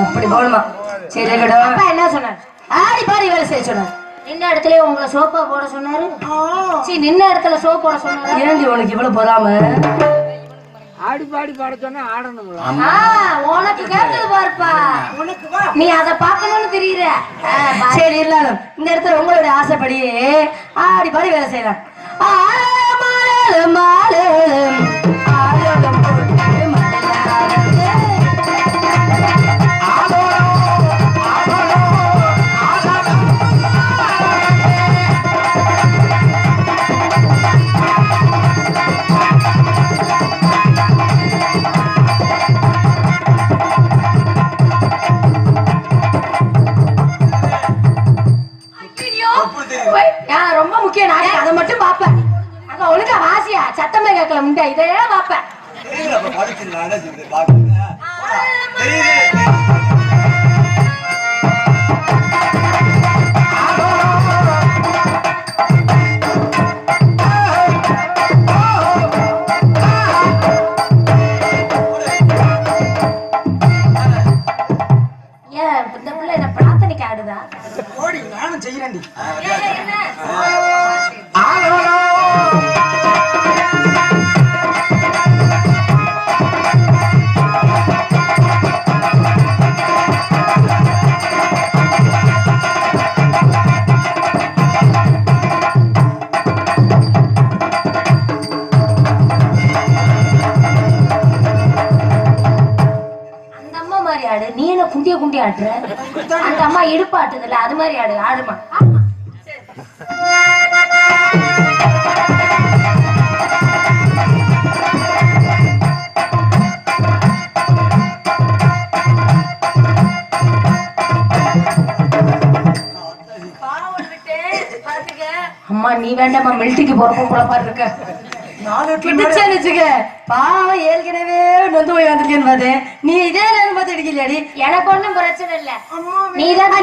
அப்படி போகணுமா? சரி அப்பா என்ன சொன்னார்? ஆடி பாடி வேலை செய்ய சொன்னார். நின்ன இடத்துல உங்களை சோப்பா போட சொன்னாரு. சரி நின்ன இடத்துல சோப் போட சொன்னாரு. ஏன்டி உனக்கு இவ்வளவு பொறாம? ஆடி பாடி பாட சொன்னா ஆடணுங்களா? உனக்கு கேட்டது பாருப்பா. நீ அதை பார்க்கணும்னு தெரியுற. சரி இருந்தாலும் இந்த இடத்துல உங்களுடைய ஆசைப்படியே ஆடி பாடி வேலை செய்யலாம். ரொம்ப முக்கியம். நான் அதை மட்டும் பாப்பேன். அங்க ஒழுங்கா வாசியா சத்தமே கேட்கல முண்டா இதே பாப்பேன். இந்த பிள்ளை என்ன பிரார்த்தனைக்கு ஆடுதா? நானும் செய்யறேன். நீ என்ன குண்டிய குண்டிய ஆட்டுற? அந்த அம்மா இடுப்பு ஆட்டுதுல்ல அது மாதிரி ஆடு. ஆடுமா அம்மா நீ வேண்டாமா மிலிட்டரிக்கு போறப்போ போல பாரு இருக்க. பாவம் ஏற்கனவே நொந்து போய் வந்திருக்கேன்னு பார்த்தேன். நீ இதே நேரம் பார்த்து அடிக்கலையாடி? எனக்கு ஒண்ணும் பிரச்சனை இல்ல. நீதான்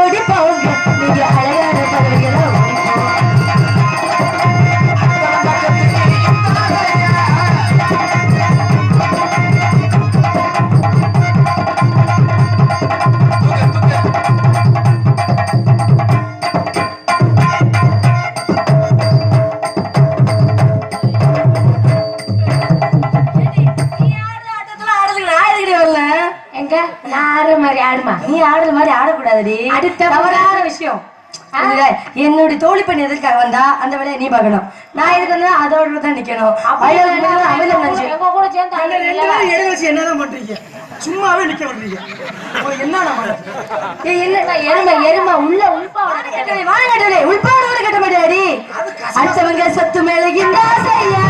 ஓடி போங்க. நீங்க அழகான பறவைகளா ஆடுமா? நீ ஆடுற மாதிரி ஆடக்கூடாதுடி. அடுத்த தவறான விஷயம். என்னுடைய தோழி பெண் எதற்காக வந்தா அந்த வேலையை நீ பார்க்கணும். நான் எதுக்கு வந்தா அதோட தான் நிக்கணும். என்னதான் பண்றீங்க? சும்மாவே நிக்க பண்றீங்க. என்ன எருமை எருமை உள்ள உள்பாவோட கட்ட மாட்டாடி. அடுத்தவங்க சத்து மேலகின்ற செய்யா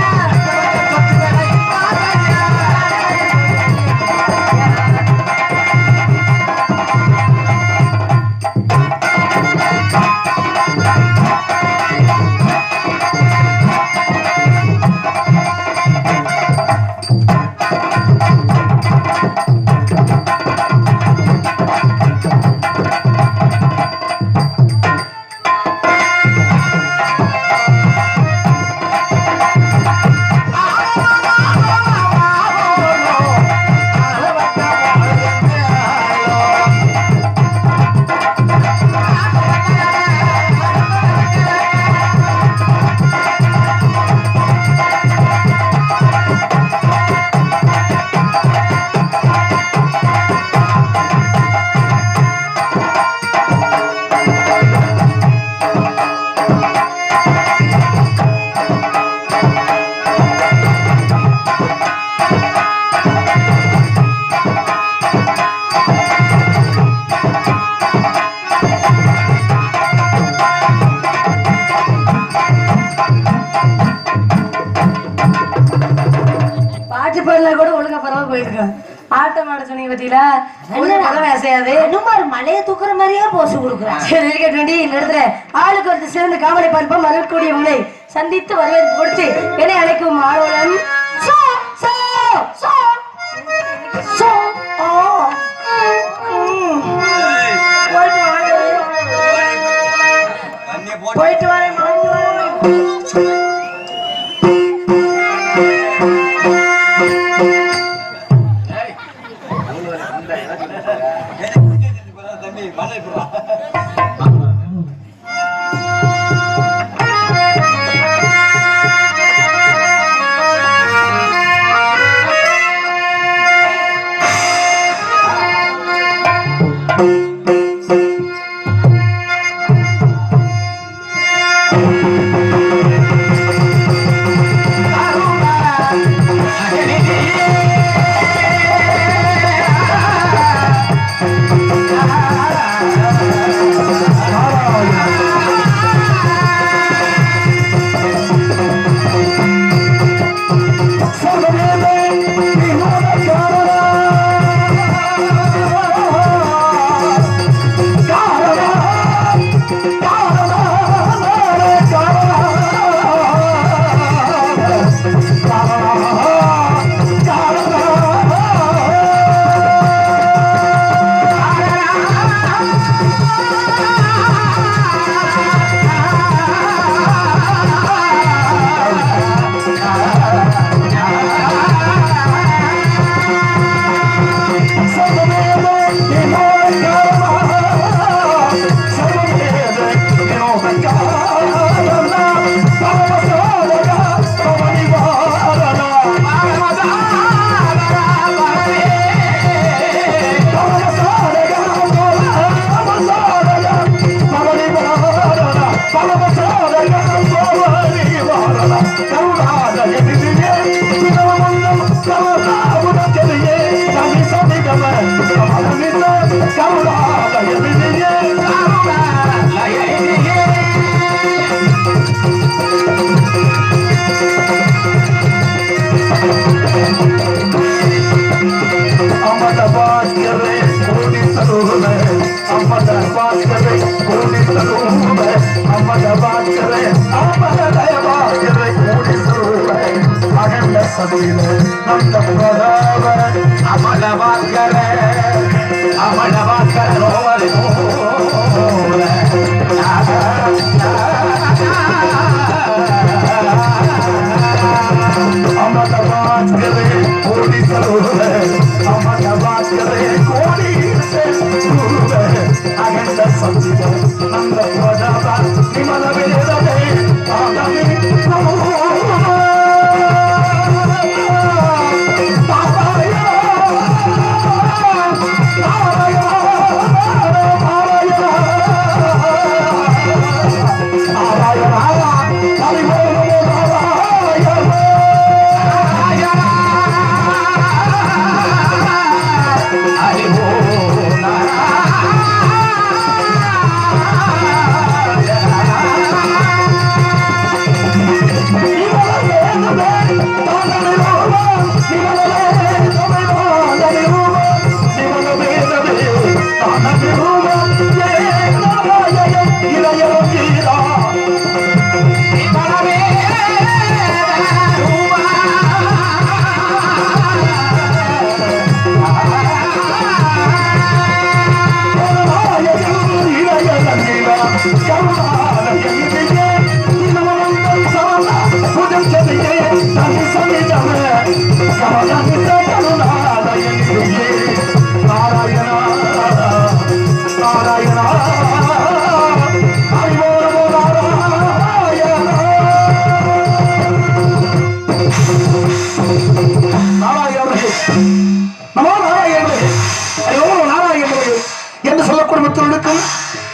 ஆட்டம் ஆட சொன்னீங்க பத்தியில மலையை தூக்குற மாதிரியே போசு கொடுக்குறேன். சரி இருக்கட்டும். இந்த இடத்துல ஆளுக்கு ஒருத்தர் சிறந்த காவலை பார்ப்போம். வரக்கூடிய உங்களை சந்தித்து வரவேற்பு கொடுத்து என்னை அழைக்கும் ஆளுடன் போயிட்டு வரேன்.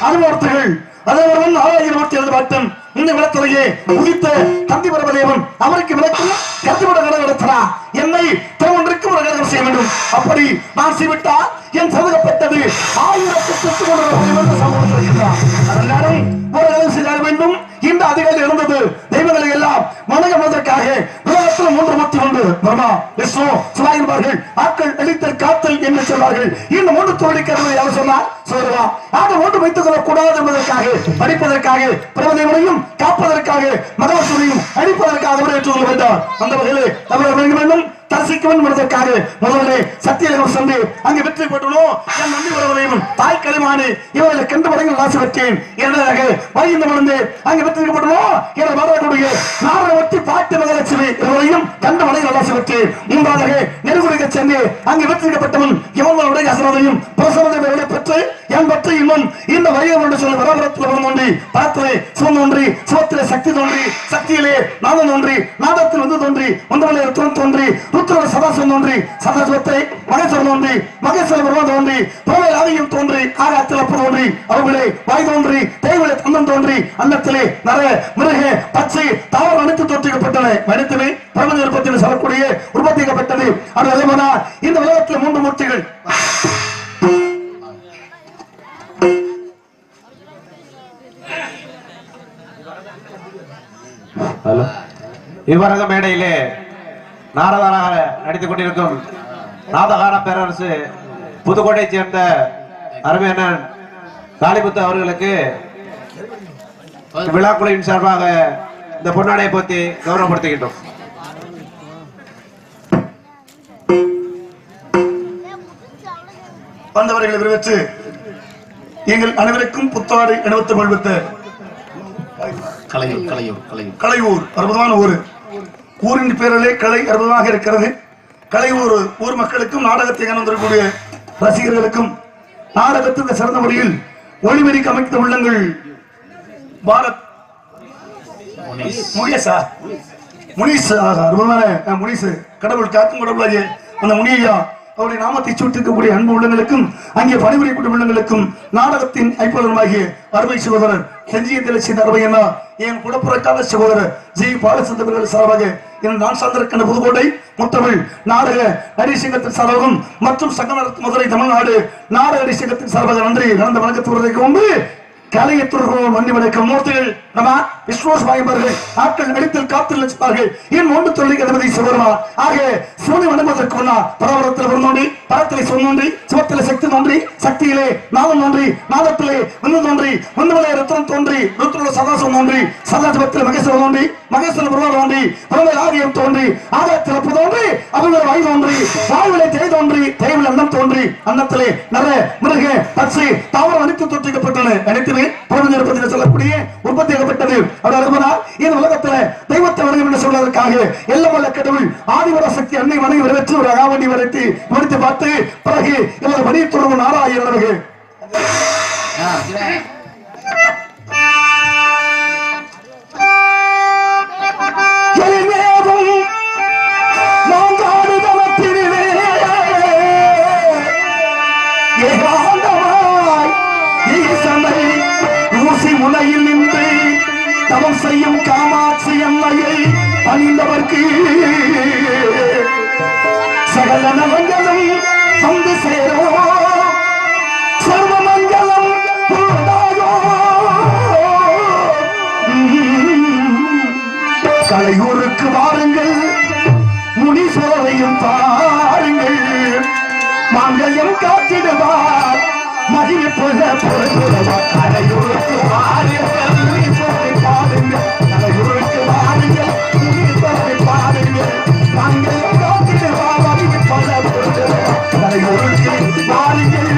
அனுபவர்கள் அதவன் 1027 இந்த விளத்திலேயே உதித்த தந்தி பரமதேவன் அவருக்கு விளக்கும் கருத்துவிட நடத்தினா என்னை திருமன்றிற்கு ஒரு கருதம் செய்ய வேண்டும். அப்படி நான் செய்விட்டால் என் சதுக்கப்பட்டது 1000 சமூகத்தில் அதனாலும் ஒரு கருதம் செய்ய வேண்டும். இந்த அதிகாரில் இருந்தது தெய்வங்களை எல்லாம் வணங்குவதற்காக உலகத்தில் 331 பிரம்மா விஷ்ணு சிவா என்பார்கள். ஆட்கள் அழித்தல் காத்தல் என்று சொல்வார்கள். இந்த 3 தோழிக்கிறது யார் சொன்னார் சொல்லுவா அதை ஒன்று வைத்துக் கொள்ளக் கூடாது என்பதற்காக படிப்பதற்காக பிரபதையும் காப்பதற்காக மகாசூரியும் அழிப்பதற்காக ஏற்றுக்கொள்ள வேண்டாம். அந்த வகையில் தமிழர் வழங்க வேண்டும் தரிசிக்க வேண்டும் என்பதற்காக முதல்ல சத்தியகம் சென்று அங்கு வெற்றி பெற்றோம். என் நன்றி வரவரையும் தாய் களிமானு இவர்களை கண்டு மடங்கு ராசி பெற்றேன். இரண்டாக வைந்த மணந்து அங்கு வெற்றிக்கப்பட்டோம். எனது மாணவர்களுடைய நாரவத்தி பாட்டு மகலட்சுமி இவரையும் கண்டு மடங்கு ராசி பெற்றேன். மூன்றாவதாக நெருங்குடிக்க சென்று அங்கு வெற்றிக்கப்பட்டவன் இவங்களுடைய அசனதையும் பிரசனத்தை பெற்று என் பற்றி இன்னும் இந்த வையம் என்று சொல்லி வரபுரத்தில் தோன்றி பரத்திலே சிவம் தோன்றி சிவத்திலே சக்தி தோன்றி சக்தியிலே நாதம் தோன்றி நாதத்தில் வந்து தோன்றி ஒன்றவளே ருத்ரன் தோன்றி ருத்ரோட சதாசிவம் தோன்றி சதாசிவத்தை மகேஸ்வரன் தோன்றி மகேஸ்வர பகவான் தோன்றி பிரபல ஆதியம் தோன்றி ஆகாத்தில் அப்ப தோன்றி அவர்களே வாய் தோன்றி தேய்விலே தந்தம் தோன்றி அன்னத்திலே நர மிருக பச்சை தாவரம் அனைத்து தோற்றிக்கப்பட்டன மனிதனை பிரபஞ்ச உற்பத்தியில் சொல்லக்கூடிய உற்பத்திக்கப்பட்டது அது அதேபோல இந்த உலகத்தில் 3 மூர்த்திகள் இவரது மேடையிலே நாரதராக நடித்துக் கொண்டிருக்கும் நாதகான பேரரசு புதுக்கோட்டை சேர்ந்த அருமையண்ணன் காளிமுத்து அவர்களுக்கு விழாக்குழுவின் சார்பாக இந்த பொன்னாடையை பற்றி கௌரவப்படுத்துகின்றோம். வந்தவர்களை விரைவித்து எங்கள் அனைவருக்கும் புத்தாடை அணிவித்து கொள்வித்த கலையூர் அற்புதமான ஊர். ஊரின் பேரிலே கலை அற்புதமாக இருக்கிறது. கலையூர் ஊர் மக்களுக்கும் நாடகத்தை காணக்கூடிய ரசிகர்களுக்கும் நாடகத்துக்கு சிறந்த முறையில் ஒளிமறிக்கு அமைத்த உள்ளங்கள் பாரத் முனீஸ் அற்புதமான முனீஸ் கடவுள் காக்கும் கடவுளாகிய அந்த முனியா அவருடைய நாமத்தை சூட்டிருக்கக்கூடிய அன்பு உள்ளங்களுக்கும் அங்கே பணிபுரியக்கூடிய உள்ளங்களுக்கும் நாடகத்தின் ஐப்பதமாகிய அருமை சகோதரர் செஞ்சியத்தில் செய்த அருமையண்ணா என் குடப்புறக்கால சகோதரர் ஜி பாலச்சந்திரர்கள் சார்பாக என் நான் சார்ந்திருக்கின்ற புதுக்கோட்டை முத்தமிழ் நாடக நடிசங்கத்தின் சார்பாகவும் மற்றும் சங்கமரத்து மதுரை தமிழ்நாடு நாடக நடிசங்கத்தின் சார்பாக நன்றி நடந்த வணக்கத்துவதற்கு முன்பு கலையத்துறைகள் வண்டி வணக்கம் மூர்த்திகள் நம்ம விஸ்வாஸ் வாய்ப்பார்கள் ஆட்கள் நடித்தல் காத்தில் வச்சிருப்பார்கள் என் ஒன்று தொழில் கணபதி சிவருமான் ஆக சூனி வணங்குவதற்கு முன்னா பரவரத்தில் விருந்தோன்றி பரத்திலே சொன்னோன்றி சிவத்திலே சக்தி தோன்றி சக்தியிலே நாதம் தோன்றி நாதத்திலே வந்து தோன்றி ஒன்றுமலை ரத்னம் தோன்றி ருத்ரோட சதாசம் தோன்றி சதாசிவத்தில் மகேஸ்வரன் தோன்றி மகேஸ்வர பிரபா தோன்றி பிரபல ஆகியம் தோன்றி ஆகத்தில் அப்ப தோன்றி அவங்கள வாய் தோன்றி வாயுவிலே தேய் தோன்றி தேய்வில் அன்னம் தோன்றி அன்னத்திலே நர மிருக பச்சை தாவரம் அனைத்து தோற்றிக்கப்பட்டன அனைத்து சொல்லக்கூடிய உற்பத்தியாகப்பட்டது. இந்த உலகத்துல தெய்வத்தை வணங்கும் என்று சொல்வதற்காக எல்லாம் வல்ல கடவுள் ஆதிவர சக்தி அன்னை வணங்கி வரவேற்று ஒரு அகாவண்டி வரைத்து முடித்து பார்த்து பிறகு இவர் வணிகத்துறவு நாராயணர்கள் முனையில் நின்று தவம் செய்யும் காமாட்சி அம்மையை பணிந்தவர்க்கு சகல நலங்களும் வந்து சேரோ சர்வ மங்களம் கலையூருக்கு வாருங்கள் முனீஸ்வரரையும் பாருங்கள் மாங்கல்யம் காத்திடுவார் மகிழ் புல பொருள்வார் கலையூருக்கு வாருங்கள் முனீஸ்வரரை பாருங்கள் கலையூருக்கு வாருங்கள் முனீஸ்வரரை பாருங்கள் மாங்கல்யம் காத்திடுவார் மகிழ் புல பொருள்வார் கலையூருக்கு வாருங்கள்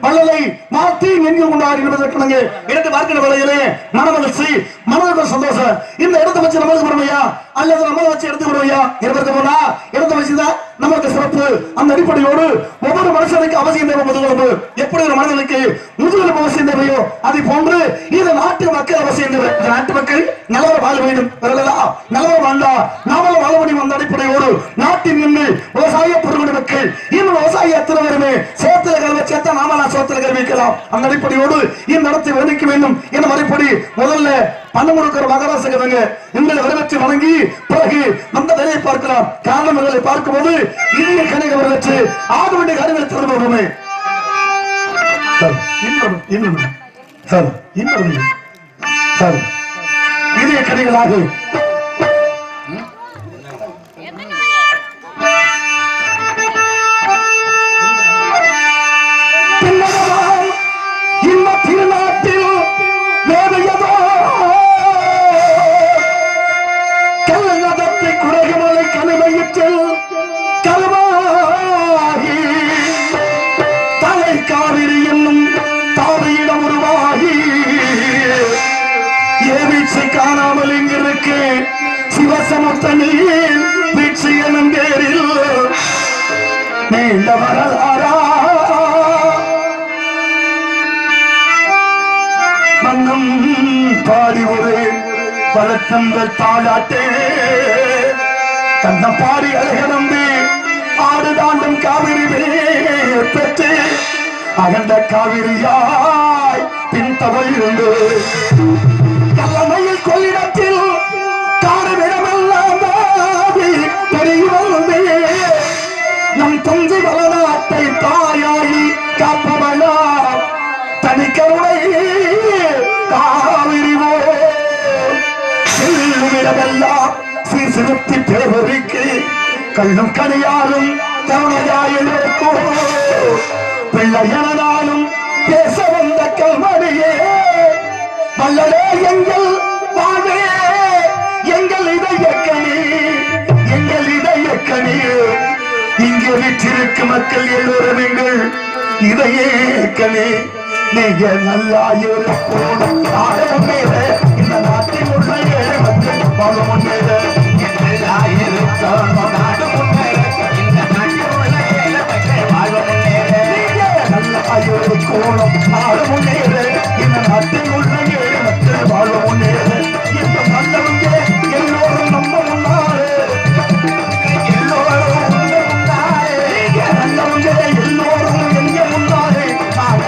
வள்ளலை மாற்றி எங்கே கொண்டாடி என்பதற்கு இடத்தை பார்க்கிற வேளையிலே மனமகிழ்ச்சி மனதுக்கு சந்தோஷம். இந்த இடத்தை வச்சு நம்மளுக்கு பெருமையா அல்லது நம்மளை வச்சு எடுத்து விடுவையா இருபத்தி போனா இடத்தை வச்சுதான் நமக்கு சிறப்பு. அந்த அடிப்படையோடு ஒவ்வொரு மனுஷனுக்கு அவசியம் தேவை முதுகெலும்பு. எப்படி ஒரு மனிதனுக்கு முதுகெலும்பு அவசியம் தேவையோ அதை போன்று இந்த நாட்டு மக்கள் அவசியம் தேவை. இந்த நாட்டு மக்கள் நல்லவர வாழ வேண்டும், நல்லவர வாழ்ந்தா நாமளும் வாழ முடியும். அந்த அடிப்படையோடு நாட்டின் நின்று விவசாய பொருள் மக்கள் இன்னும் விவசாய எத்தனை பேருமே சோத்திர கல்வி சேர்த்தா நாமெல்லாம் சோத்திர கல்விக்கலாம். அந்த அடிப்படையோடு இந்த இடத்தை வர்ணிக்க வேண்டும் என மறுபடி முதல்ல பணம் கொடுக்கிற மகாராசகவங்க எங்களை வரவேற்று வணங்கி பிறகு அந்த வேலையை பார்க்கலாம். காரணம் எங்களை பார்க்கும்போது இந்திய கணிக வரவேற்று ஆக வேண்டிய காரியங்களை திறந்து வருமே இந்திய கணிகளாக திருநாட்டில் வேதையதோ கல்லகத்தை குறைமலை கனிமையிற்றில் கருவாகி தலை காவிரி என்னும் தாவையிடம் உருவாகி ஏவீச்சை காணாமல் இங்கிருக்கு சிவசமுத்தனில் வீழ்ச்சி எனும் பேரில் நீண்ட வரலாறா மன்னம் பாடி ஒரு பழக்கங்கள் தாளாட்டே கண்ணம் பாடி அழக நம்பி ஆடு தாண்டும் காவிரி பெற்று அகண்ட காவிரியாய் பின் தவழ்ந்து கல்லமையில் கொள்ளிடத்தில் காடுவிடமெல்லாம் பெரிய நம் தஞ்சை வளநாட்டை தாயாயி காப்பவளா தனிக்கருணை காவிரிவோ செல்லுமிடமெல்லாம் சீர்சிறுத்தி பேரொருக்கி கள்ளும் கனியாலும் கருணையாயிருக்கோ பிள்ளையனாலும் பேச வந்த கல்மணியே வல்லலே எங்கள் வாழ்வே எங்கள் இதயக்கணி எங்கள் இதயக்கணி இங்கே வீற்றிருக்கும் மக்கள் எல்லோரும் எங்கள் இதயக்கணி நீங்க நல்லா இருக்கும் இந்த நாட்டில் உள்ள ஏழை மக்கள் வாழ முன்னேற நாடு முன்னேற இந்த நாட்டில் உள்ள ஏழை மக்கள் வாழ முன்னேற நல்லா இருக்கும் நாடு முன்னேற இந்த நாட்டில் உள்ள ஏழை மக்கள் வாழ முன்னேற இந்த மன்னவங்க எல்லோரும் நம்ம முன்னாரு எல்லோரும் முன்னாரு நல்லவங்க எல்லோரும் எங்க முன்னாரு நாடு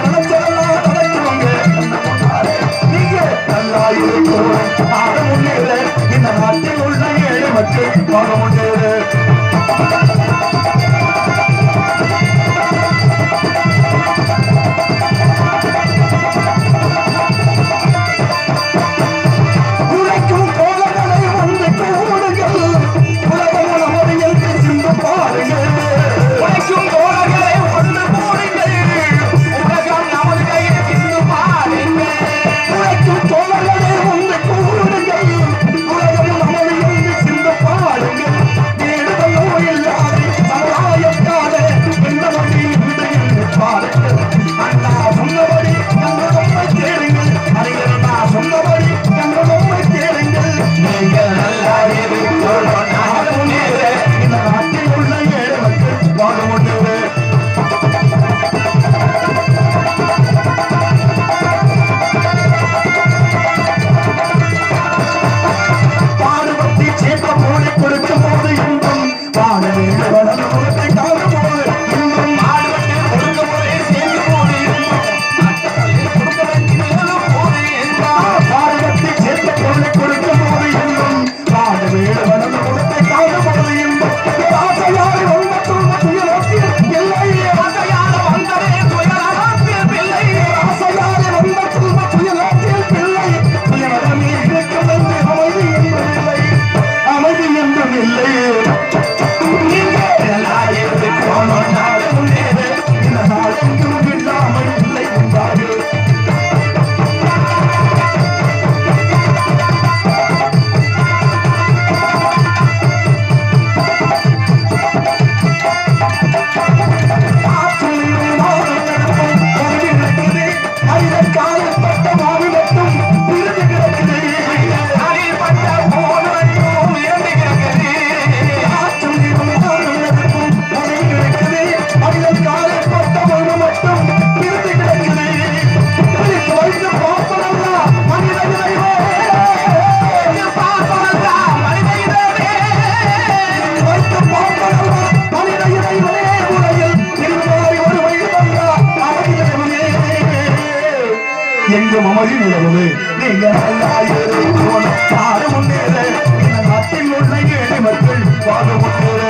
முன்னேற இந்த நாட்டில் உள்ள ஏழை மக்கள் வாழ முன்னேற எங்கும் அமரி நிலவுமே நீங்க நல்லா இருக்கணும் நாடு முன்னேற இந்த நாட்டில் உள்ள ஏழை மக்கள் வாழ முன்னேற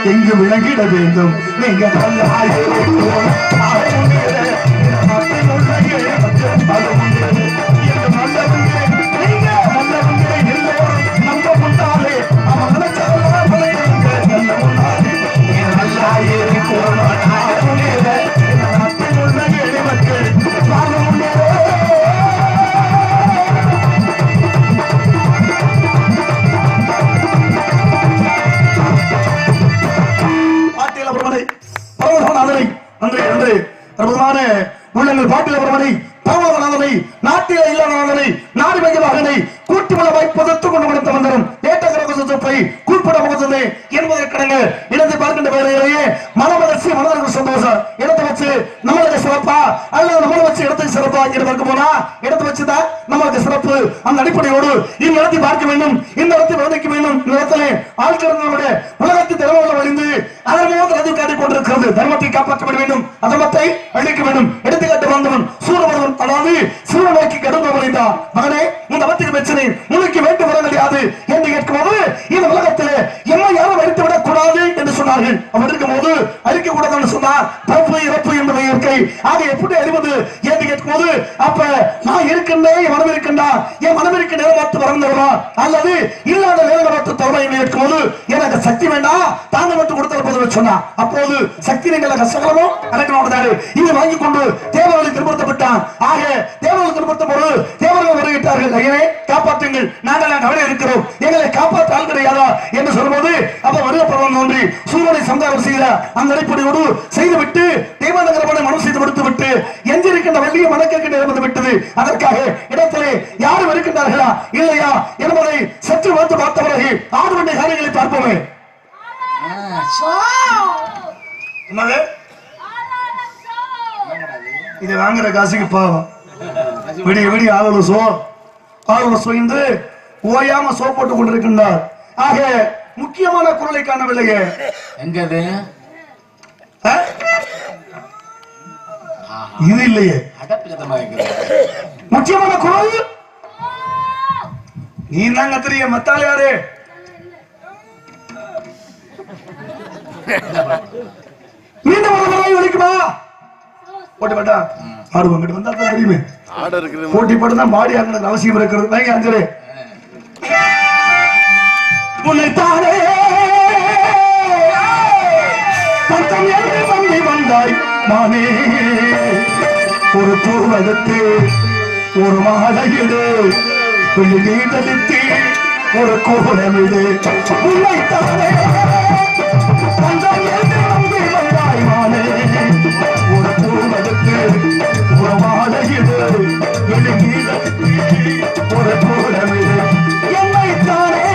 எங்கு விளங்கிட வேண்டும் நீங்க நம்ப முன்னாலே அவன் பிரபலமான உள்ளங்கள் பாட்டில பிரமனை பரமநாதனை நாட்டில இல்லாதனை நாடு மகிழனை கூட்டுமல வைப்பதற்கு கொண்டு கொடுத்த வந்தரும் ஏற்றகரகத்தை கூட்பட முகத்தது என்பதற்கிடங்க இடத்தை பார்க்கின்ற வேலையிலேயே மனமலர்ச்சி மனதிற்கு சந்தோஷம் இடத்தை வச்சு நம்மளுக்கு சிறப்பா அல்லது நம்மளை வச்சு இடத்தை சிறப்பா என்று பார்க்க போனா இடத்தை வச்சுதான் நம்மளுக்கு சிறப்பு அந்த அடிப்படையோடு இந்த இடத்தை பார்க்க வேண்டும் இந்த இடத்தை விளைவிக்க வேண்டும் இந்த இடத்துல ஆட்களுடைய உலகத்தின் திறமைகளை வழிந்து அதன் மூலம் அது காட்டிக் கொண்டிருக்கிறது தர்மத்தை காப்பாற்றப்பட வேண்டும் அதர்மத்தை அழிக்க வேண்டும் எடுத்துக்காட்டு வந்தவன் சூரபதவன் அதாவது சூர நோக்கி கடந்து வரைந்தான் மகனே இந்த அவத்துக்கு பிரச்சனை உனக்கு வேண்டும் வர கிடையாது என்று கேட்கும்போது இந்த உலகத்திலே என்ன யாரும் அழித்து விடக் கூடாது என்று சொன்னார்கள் அவன் இருக்கும் போது அழிக்க கூடாதுன்னு சொன்னார் பிறப்பு இறப்பு என்பதை இயற்கை ஆக எப்படி அறிவது என்று கேட்கும்போது அப்ப நான் இருக்கின்றேன் என் மனம் இருக்கின்றான் என் மனம் இருக்க நேரம் பார்த்து வளர்ந்தவரா அல்லது இல்லாத நேரம் பார்த்து தவறை கேட்கும்போது எனக்கு சக்தி வேண்டாம் தாங்க மட்டும் கொடுத்த சொன்னா அப்போது சக்தி நீங்கள் கஷ்டகரமோ அடக்கணும் இது வாங்கி கொண்டு தேவர்களை திருப்படுத்தப்பட்டான் ஆக தேவர்கள் திருப்படுத்தும் போது தேவர்கள் வருகிட்டார்கள் ஐயனே காப்பாற்றுங்கள் நாங்கள் கவலை இருக்கிறோம் எங்களை காப்பாற்ற ஆள் கிடையாதா என்று சொல்லும்போது அப்ப வருக பிரபலம் தோன்றி சூரியனை சந்தாரம் செய்த அந்த அடிப்படையோடு செய்துவிட்டு தேவநகரமான மனம் செய்து கொடுத்து விட்டு எஞ்சிருக்கின்ற வள்ளியை மனக்கிற்கு நிரம்பி விட்டது அதற்காக இடத்திலே யாரும் இருக்கின்றார்களா இல்லையா என்பதை சற்று வந்து பார்த்த பிறகு ஆடுவண்டை காரியங்களை பார்ப்போமே இது வாங்குற காசுக்கு பாவம் விடிய விடிய ஆளுநர் சோய்ந்து ஓயாம சோ போட்டு கொண்டிருக்கின்றார் ஆக முக்கியமான குரலை காணவில்லையே எங்கது இது இல்லையே முக்கியமான குரல் நீ தாங்க தெரிய மத்தால் யாரு மீண்டும் ஒரு முறை ஒழிக்குமா போட்டி பட்டா ஆடுவாங்க வந்தா தான் தெரியுமே போட்டி பட்டு தான் மாடி ஆகணும் அவசியம் இருக்கிறது வாங்க அஞ்சலி உன்னைத்தானே பட்டம் என்று நம்பி வந்தாய் மானே ஒரு பூவெடுத்து ஒரு மாலையிடு சொல்லி நீண்டெடுத்து ஒரு கோலமிடு உன்னைத்தானே பட்டம் என்று நம்பி வந்தாய் மானே ஒரு பூவெடுத்து ஒரு மாலையிடு சொல்லி நீண்டெடுத்து ஒரு கோலமிடு என்னைத்தானே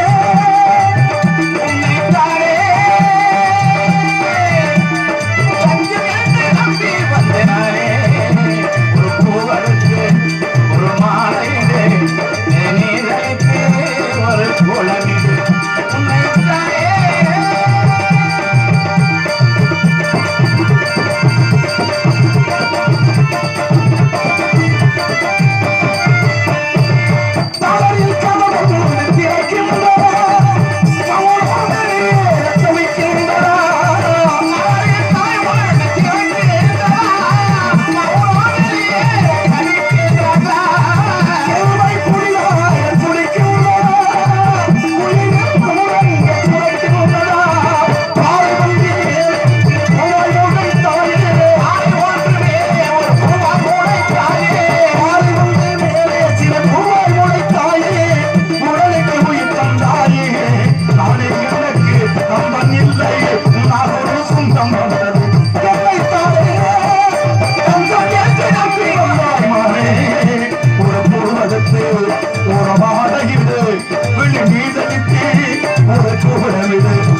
ஒரு மாலை ஒரு குளமிடு வீடு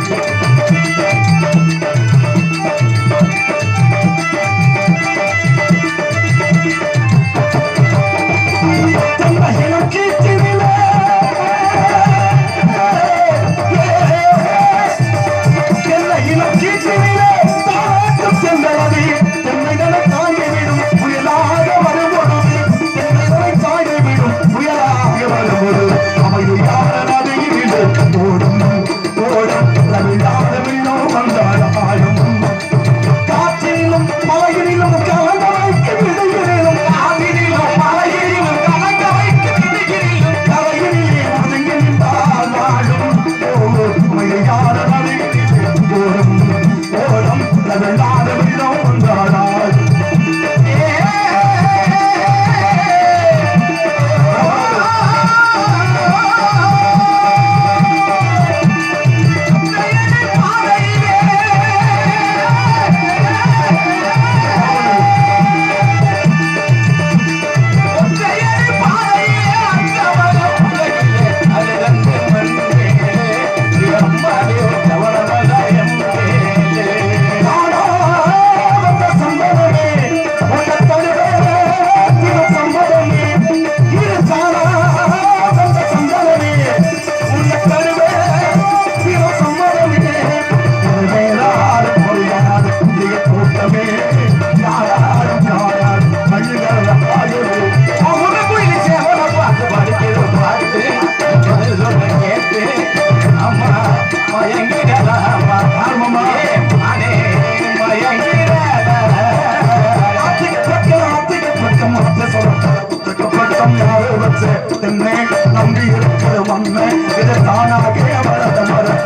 நம்பி இருக்கிற மண்ணை இதை தானாக வளர்ந்த மரம்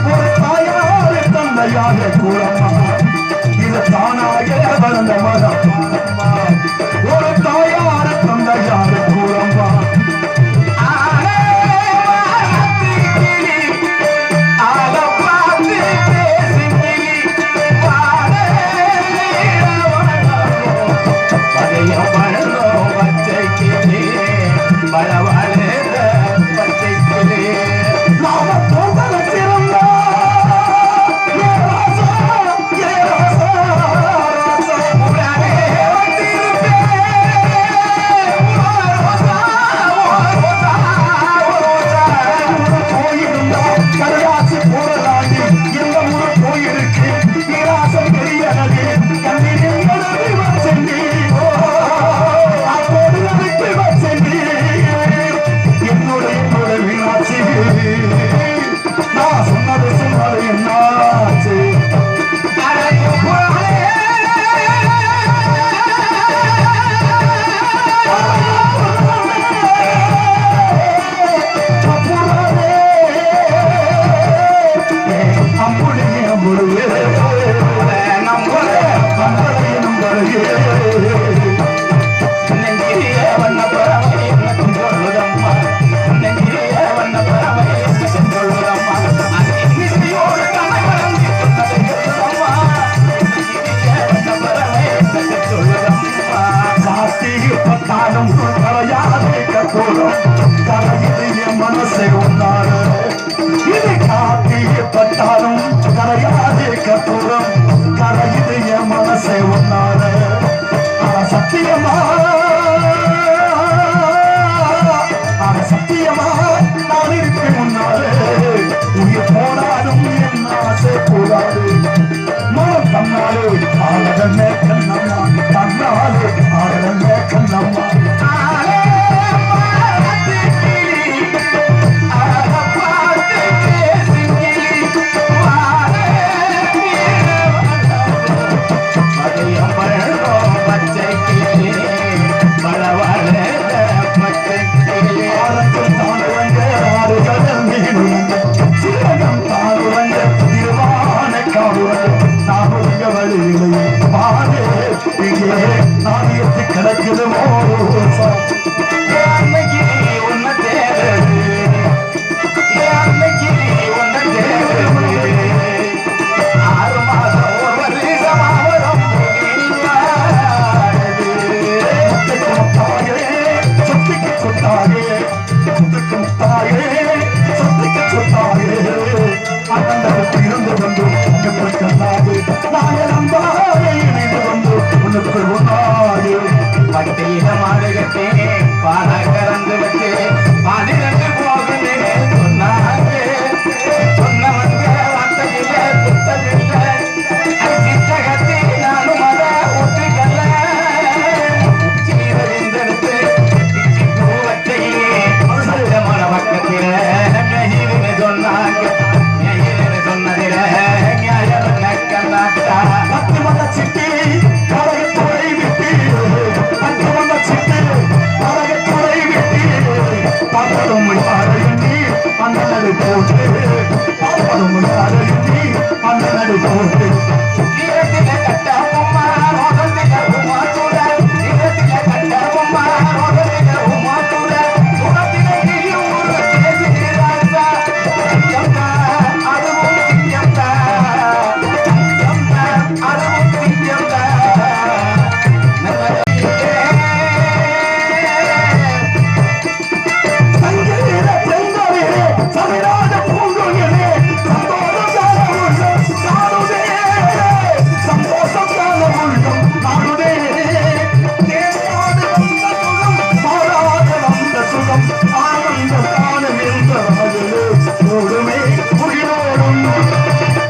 ஒரு தாயாரு தந்தையாக கூறம்மா இதை தானாக வளர்ந்த மரம் ஒரு தாயாரு தந்தையாக கூறம்மா மனசை ஒன்றாரு இது காட்டியப்பட்டாலும் கரையாதே கற்பூரம் கரையுது என் மனசை ஒன்றாரு சத்தியமா சத்தியமா நான் இருப்பேன் முன்னாரு உயிர் போனாலும் என் ஆசை கூடாது மனம் தன்னாலே ஆடமே கண்ணம்மா தன்னாலே ஆடமே கண்ணம்மா கிடக்குது சொத்திக்கு சொத்தாயே யாரும் அந்த நடு போட்டு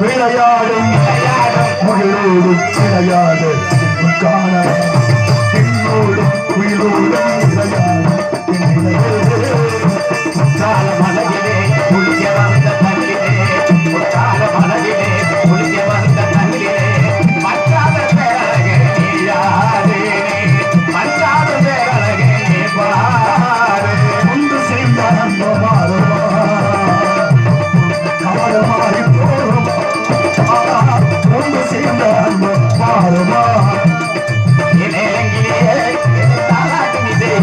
விளையாடும் மகளோடும் விளையாடு காண என்னோடும் உயிரோடும் விளையாடும் கால மலகிலே குளிக்க வந்த தண்ணிலே கால மலகிலே குளிக்க வந்த தண்ணிலே மற்றாத பேரழகே நீயாதே மற்றாத பேரழகே நீ பாரு ஒன்று சேர்ந்த அன்ப மாறுமா மாறி போகும் ஒன்று சேர்ந்த அன்ப மாறுமா இளையங்கிலே தாராட்டினிதே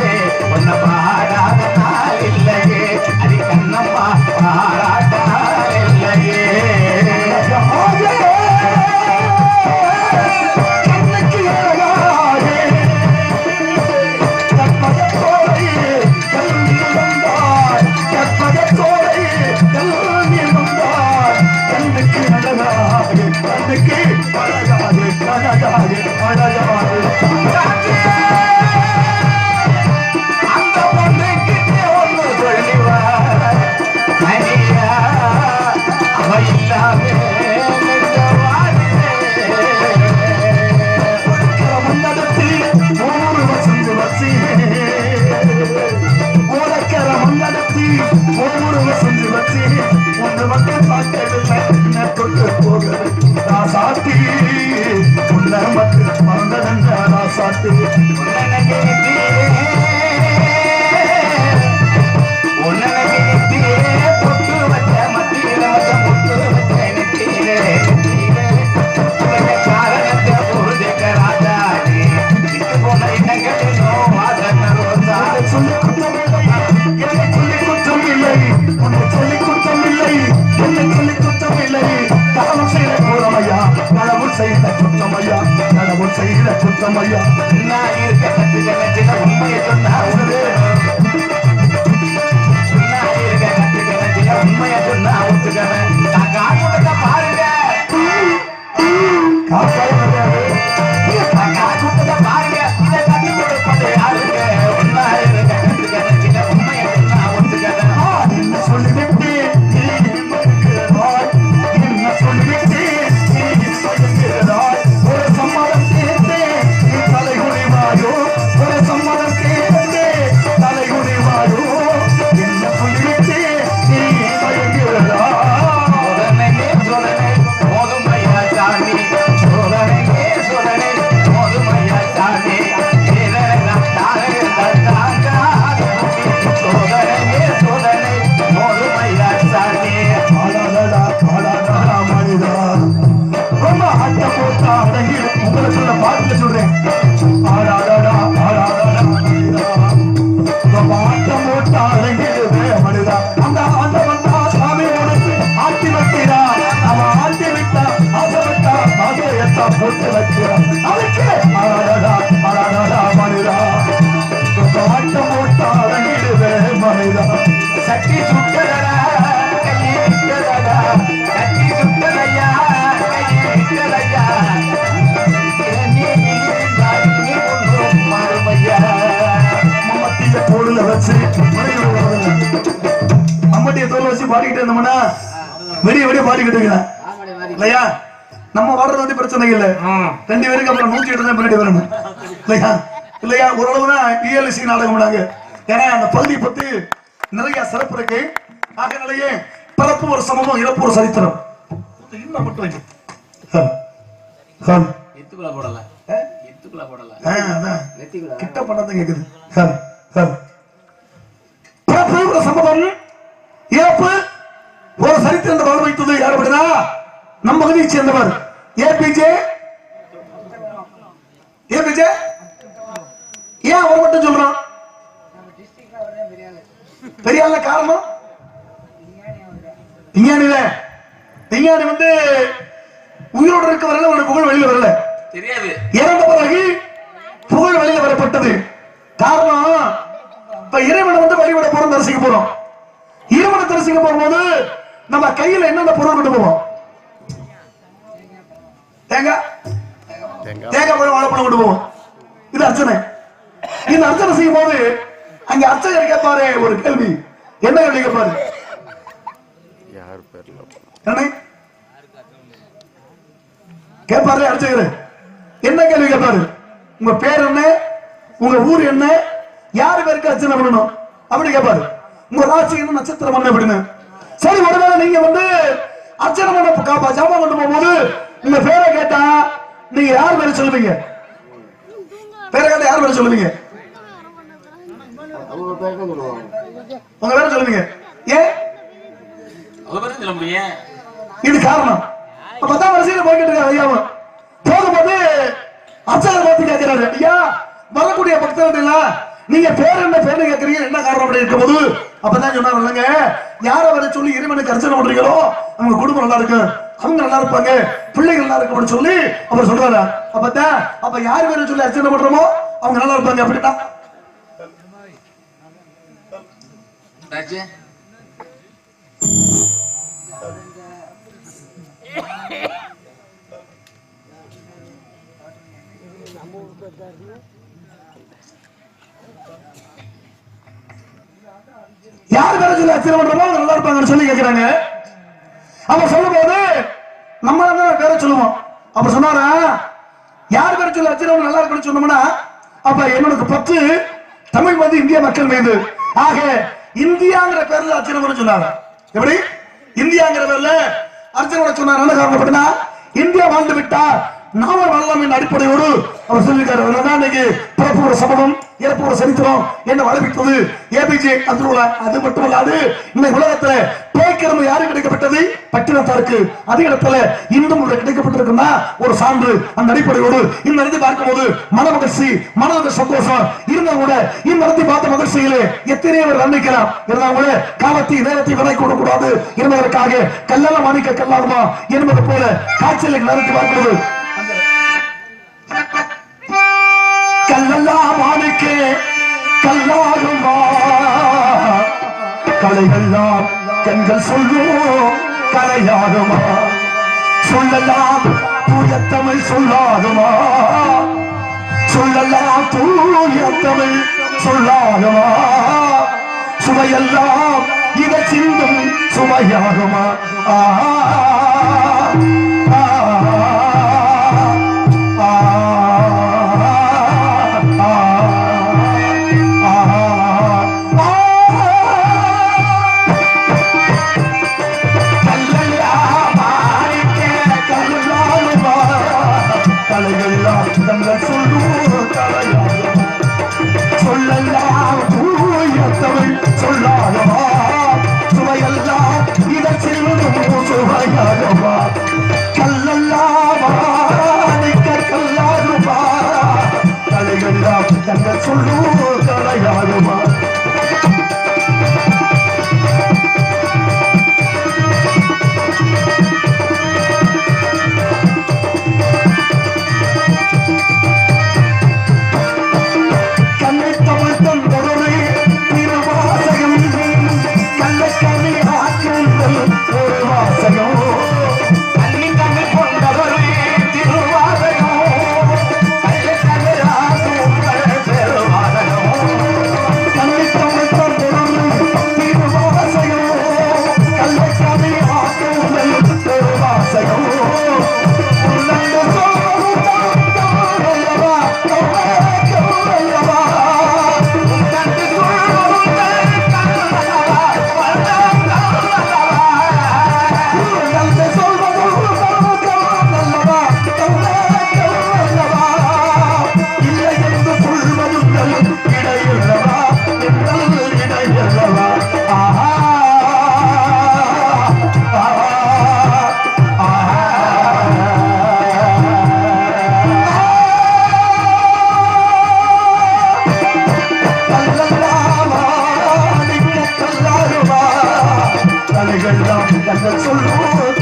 ஒன்ன பாடாத நாள் இல்லையே அது கண்ணம்மா பாராட்ட நாள் இல்லையே கண்ணுக்கு அழகாயே கற்பகத்தோடே கல்வி வந்தார் கற்பகத்தோடே கல்வி வந்தார் கண்ணுக்கு அழகாயே கண்ணுக்கு அழகாயே அழகாயே அழகாயே அந்த பொண்ணுக்கிட்டே ஒன்று சொல்லிவா மணியா அவ இல்லாமே மண்டலத்தில் மூணு வசந்து வச்சு ஓலக்கர மண்டலத்தில் மூணு வசந்து வச்சு ஒன்று மட்டும் பார்க்கவில்லை கொண்டு போக ராசாத்தி உன்னை மட்டும் மறந்ததென்ற ராசாத்தி பொட்டு வச்ச மத்தியில பொட்டு வச்ச நெத்தியிலே காரணத்தை புரிஞ்சுக்க ராஜாடி இது போல இடங்களிலோ வாசன ரோசா சொல்லி குற்றமில்லை என்னை சொல்லி குற்றமில்லை உன்னை சொல்லி குற்றமில்லை என்னை சொல்லி குற்றமில்லை கடவுள் செய்த குற்றமையா கடவுள் செய்த குற்றமையா கடவுள் செய்த குற்றமையா நான் இருக்க கத்துக்க உண்மையை சொன்னா உண்மையை சொன்னா ஒத்துக்கிறேன் நான் காட்டுறத பாருங்க காப்பாய் கிடையாது நான் காட்டுறத பாருங்க இதை கட்டி கொடுப்பது யாருங்க ஒன்னா இருக்க கத்துக்கிறேன் உண்மையை சொன்னா ஒத்துக்கிறேன் என்ன சொல்லிவிட்டு நீ மறுக்கிறாய் என்ன சொல்லிவிட்டு நீ மறுக்கிறாய் ஒரு சம்மதம் கேட்டு நீ தலைகுனிவாயோ ஒரு சம்மதம் கேட்டு தலைகுனிவாயோ என்ன சொல்லிவிட்டு நீ மறுக்கிறாய் சோதனை மோதுமையா சாமி சோதனை மோதுமையா சாமி சோதனை மோதுமையா சாமி ஆடாடா ஆடாடா மனிதா ரொம்ப அட்ட போட்டா அடங்கி உங்களை சொல்ல பாட்டுல சொல்றேன் ஆடாடா ஆடாடா மனிதா ரொம்ப ஆட்டம் போட்டா அடங்கிடுவே மனிதா அந்த ஆண்டவன் தான் சாமி உனக்கு ஆட்டி வைக்கிறா அவன் ஆட்டி விட்டா ஆசைவிட்டா ஆசையத்தா போட்டு வைக்கிறான் அதுக்கு ஆடாடா ஆடாடா மனிதா ரொம்ப ஆட்டம் போட்டா அடங்கிடுவே மனிதா சட்டி சுட்டதடா கையை விட்டதடா சட்டி சுட்டதையா கையை விட்டதையா நீ ஒன்றும் மறுமையா மம்மட்டிய தோடுல வச்சு மம்மட்டிய தோல் வச்சு பாடிக்கிட்டு இருந்தோம்னா வெடிய வெடிய பாடிக்கிட்டு இருக்கிறேன் இல்லையா நம்ம வாடுறது வந்து பிரச்சனை இல்ல 2 பேருக்கு அப்புறம் 108 தான் பின்னாடி வரணும் இல்லையா இல்லையா ஓரளவுதான் ELC நாடகம் நாங்க ஏன்னா அந்த பகுதி பத்தி நிறைய சிறப்பு இருக்கு ஆகனாலேயே பிறப்பு ஒரு சமூகம் இறப்பு ஒரு சரித்திரம் இன்னும் மட்டும் வைங்க எத்துக்குள்ள போடல எத்துக்குள்ள போடல அதான் கிட்ட பண்ணதான் கேக்குது பிறப்பு ஒரு சம்பவம் இறப்பு ஒரு சரித்திரம் வளர வைத்தது யார் அப்படின்னா நம்ம பகுதியை சேர்ந்தவர் ஏபிஜே. ஏன் அவர் மட்டும் சொல்றான்? பெரிய காரணம் விஞ்ஞானி வந்து உயிரோடு இருக்க வரல, அவனுக்கு புகழ் வெளியில வரல, தெரியாது. இறந்த பிறகு புகழ் வெளியில வரப்பட்டது. காரணம், இப்ப இறைவனை வந்து வழிபட போறோம், தரிசிக்க போறோம். இறைவனை தரிசிக்க போகும்போது நம்ம கையில என்னென்ன பொருள் கொண்டு போவோம்? தேங்காய் பழம், வாழைப்பழம் கொண்டு போவோம். இது அர்ச்சனை. இந்த அர்ச்சனை செய்யும் போது அங்க அர்ச்சகர் கேட்பாரு ஒரு கேள்வி. என்ன கேள்வி கேட்பாரு? கேட்பாரு அர்ச்சகர். என்ன கேள்வி கேட்பாரு? உங்க பேர் என்ன, உங்க ஊர் என்ன, யாரு பேருக்கு அர்ச்சனை பண்ணணும் அப்படி கேட்பாரு. உங்க ராசி என்ன, நட்சத்திரம் என்ன அப்படின்னு. சரி, ஒருவேளை நீங்க வந்து அர்ச்சனை பண்ண ஜாபம் கொண்டு போகும்போது உங்க பேரை கேட்டா நீங்க யார் பேரை சொல்லுவீங்க? பேரை கேட்டா யார் பேரை சொல்லுவீங்க? உங்க பேரை சொல்லுவீங்க. ஏன்? இது காரணம். 10ஆம் வரிசையில போய்கிட்டு இருக்காரு ஐயா. போகும்போது அர்ச்சகர் பார்த்து கேட்கிறாரு, ஐயா வரக்கூடிய பக்தர்கள் நீங்க பேர் என்ன பேரு கேட்கறீங்க, என்ன காரணம் அப்படி இருக்கும் போது அப்பதான் சொன்னாரு, இல்லைங்க யார வர சொல்லி இறைவனுக்கு அர்ச்சனை பண்றீங்களோ அவங்க குடும்பம் நல்லா இருக்கு, அவங்க நல்லா இருப்பாங்க, பிள்ளைகள் நல்லா இருக்கும் சொல்லி அவர் சொல்றாரு. அப்ப யாரு பேர சொல்லி அர்ச்சனை பண்றோமோ அவங்க நல்லா இருப்பாங்க அப்படின்னா யாரு பேர சொல்லி அர்ச்சனை பண்றோமோ அவங்க நல்லா இருப்பாங்கன்னு சொல்லி கேட்கிறாங்க. அப்ப சொல்லும் போது நம்ம பேரை சொல்லுவோம். அப்ப சொன்னாரா, யார் பேரை சொல்லி அர்ச்சனை நல்லா இருக்குன்னு சொன்னோம்னா அப்ப என்னோட 10 தமிழ் வந்து இந்திய மக்கள் மீது, ஆக இந்தியாங்கிற பேர்ல அர்ச்சனை சொன்னாங்க. எப்படி இந்தியாங்கிற பேர்ல அர்ச்சனை சொன்னார்? என்ன காரணம் அப்படின்னா இந்தியா வாழ்ந்து விட்டார், நாம வாழலாம் என்ற அடிப்படையோடு அவர் சொல்லியிருக்காரு. இன்னைக்கு பிறப்பு ஒரு சபதம், இறப்பு ஒரு சரித்திரம் என்ன வளர்ப்பித்தது ஏபிஜே அப்துல் கலாம். அது மட்டுமல்லாது இந்த உலகத்துல பேய்க்கிழமை யாருக்கு கிடைக்கப்பட்டது? பட்டினத்தாருக்கு. அதே இடத்துல இன்னும் கிடைக்கப்பட்டிருக்குன்னா ஒரு சான்று. அந்த அடிப்படையோடு இந்த இடத்தை பார்க்கும் போது மன மகிழ்ச்சி, மனது சந்தோஷம் இருந்தா கூட இந்த இடத்தை பார்த்த மகிழ்ச்சியிலே எத்தனை பேர் வர்ணிக்கலாம். இருந்தா கூட காலத்தை நேரத்தை விலை கூடக்கூடாது என்பதற்காக கல்லால மாணிக்க கல்லாகுமா என்பது போல காட்சியை நடத்தி பார்க்கிறது. கல்லெல்லாம் மாணிக்க கல்லாகுமா, கலையெல்லாம் கண்கள் சொல்லும் கலையாகுமா, சொல்லலாம் தூய தமிழ் சொல்லாகுமா, சொல்லலாம் தூய தமிழ் சொல்லாகுமா, சுவையெல்லாம் இதை சிந்தும் சுவையாகுமா. சொல்லலாம் தூய தமிழ் சொல்லாகவா, சுவையெல்லாம் இதை செல்லும் சுவையாகவா.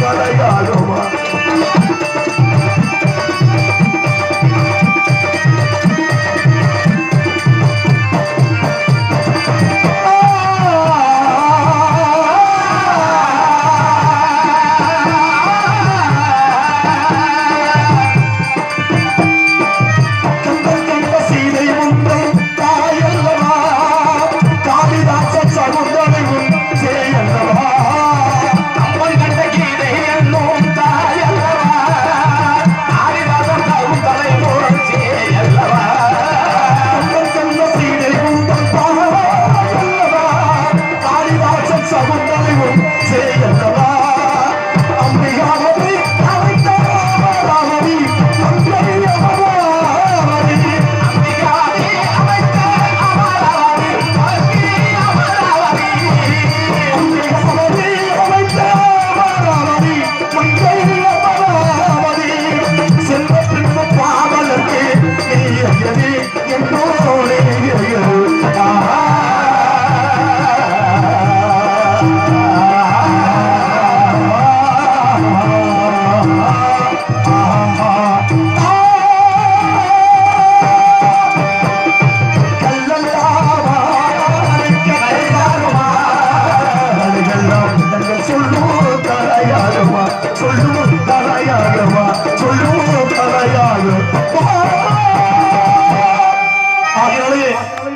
தலையாகுமா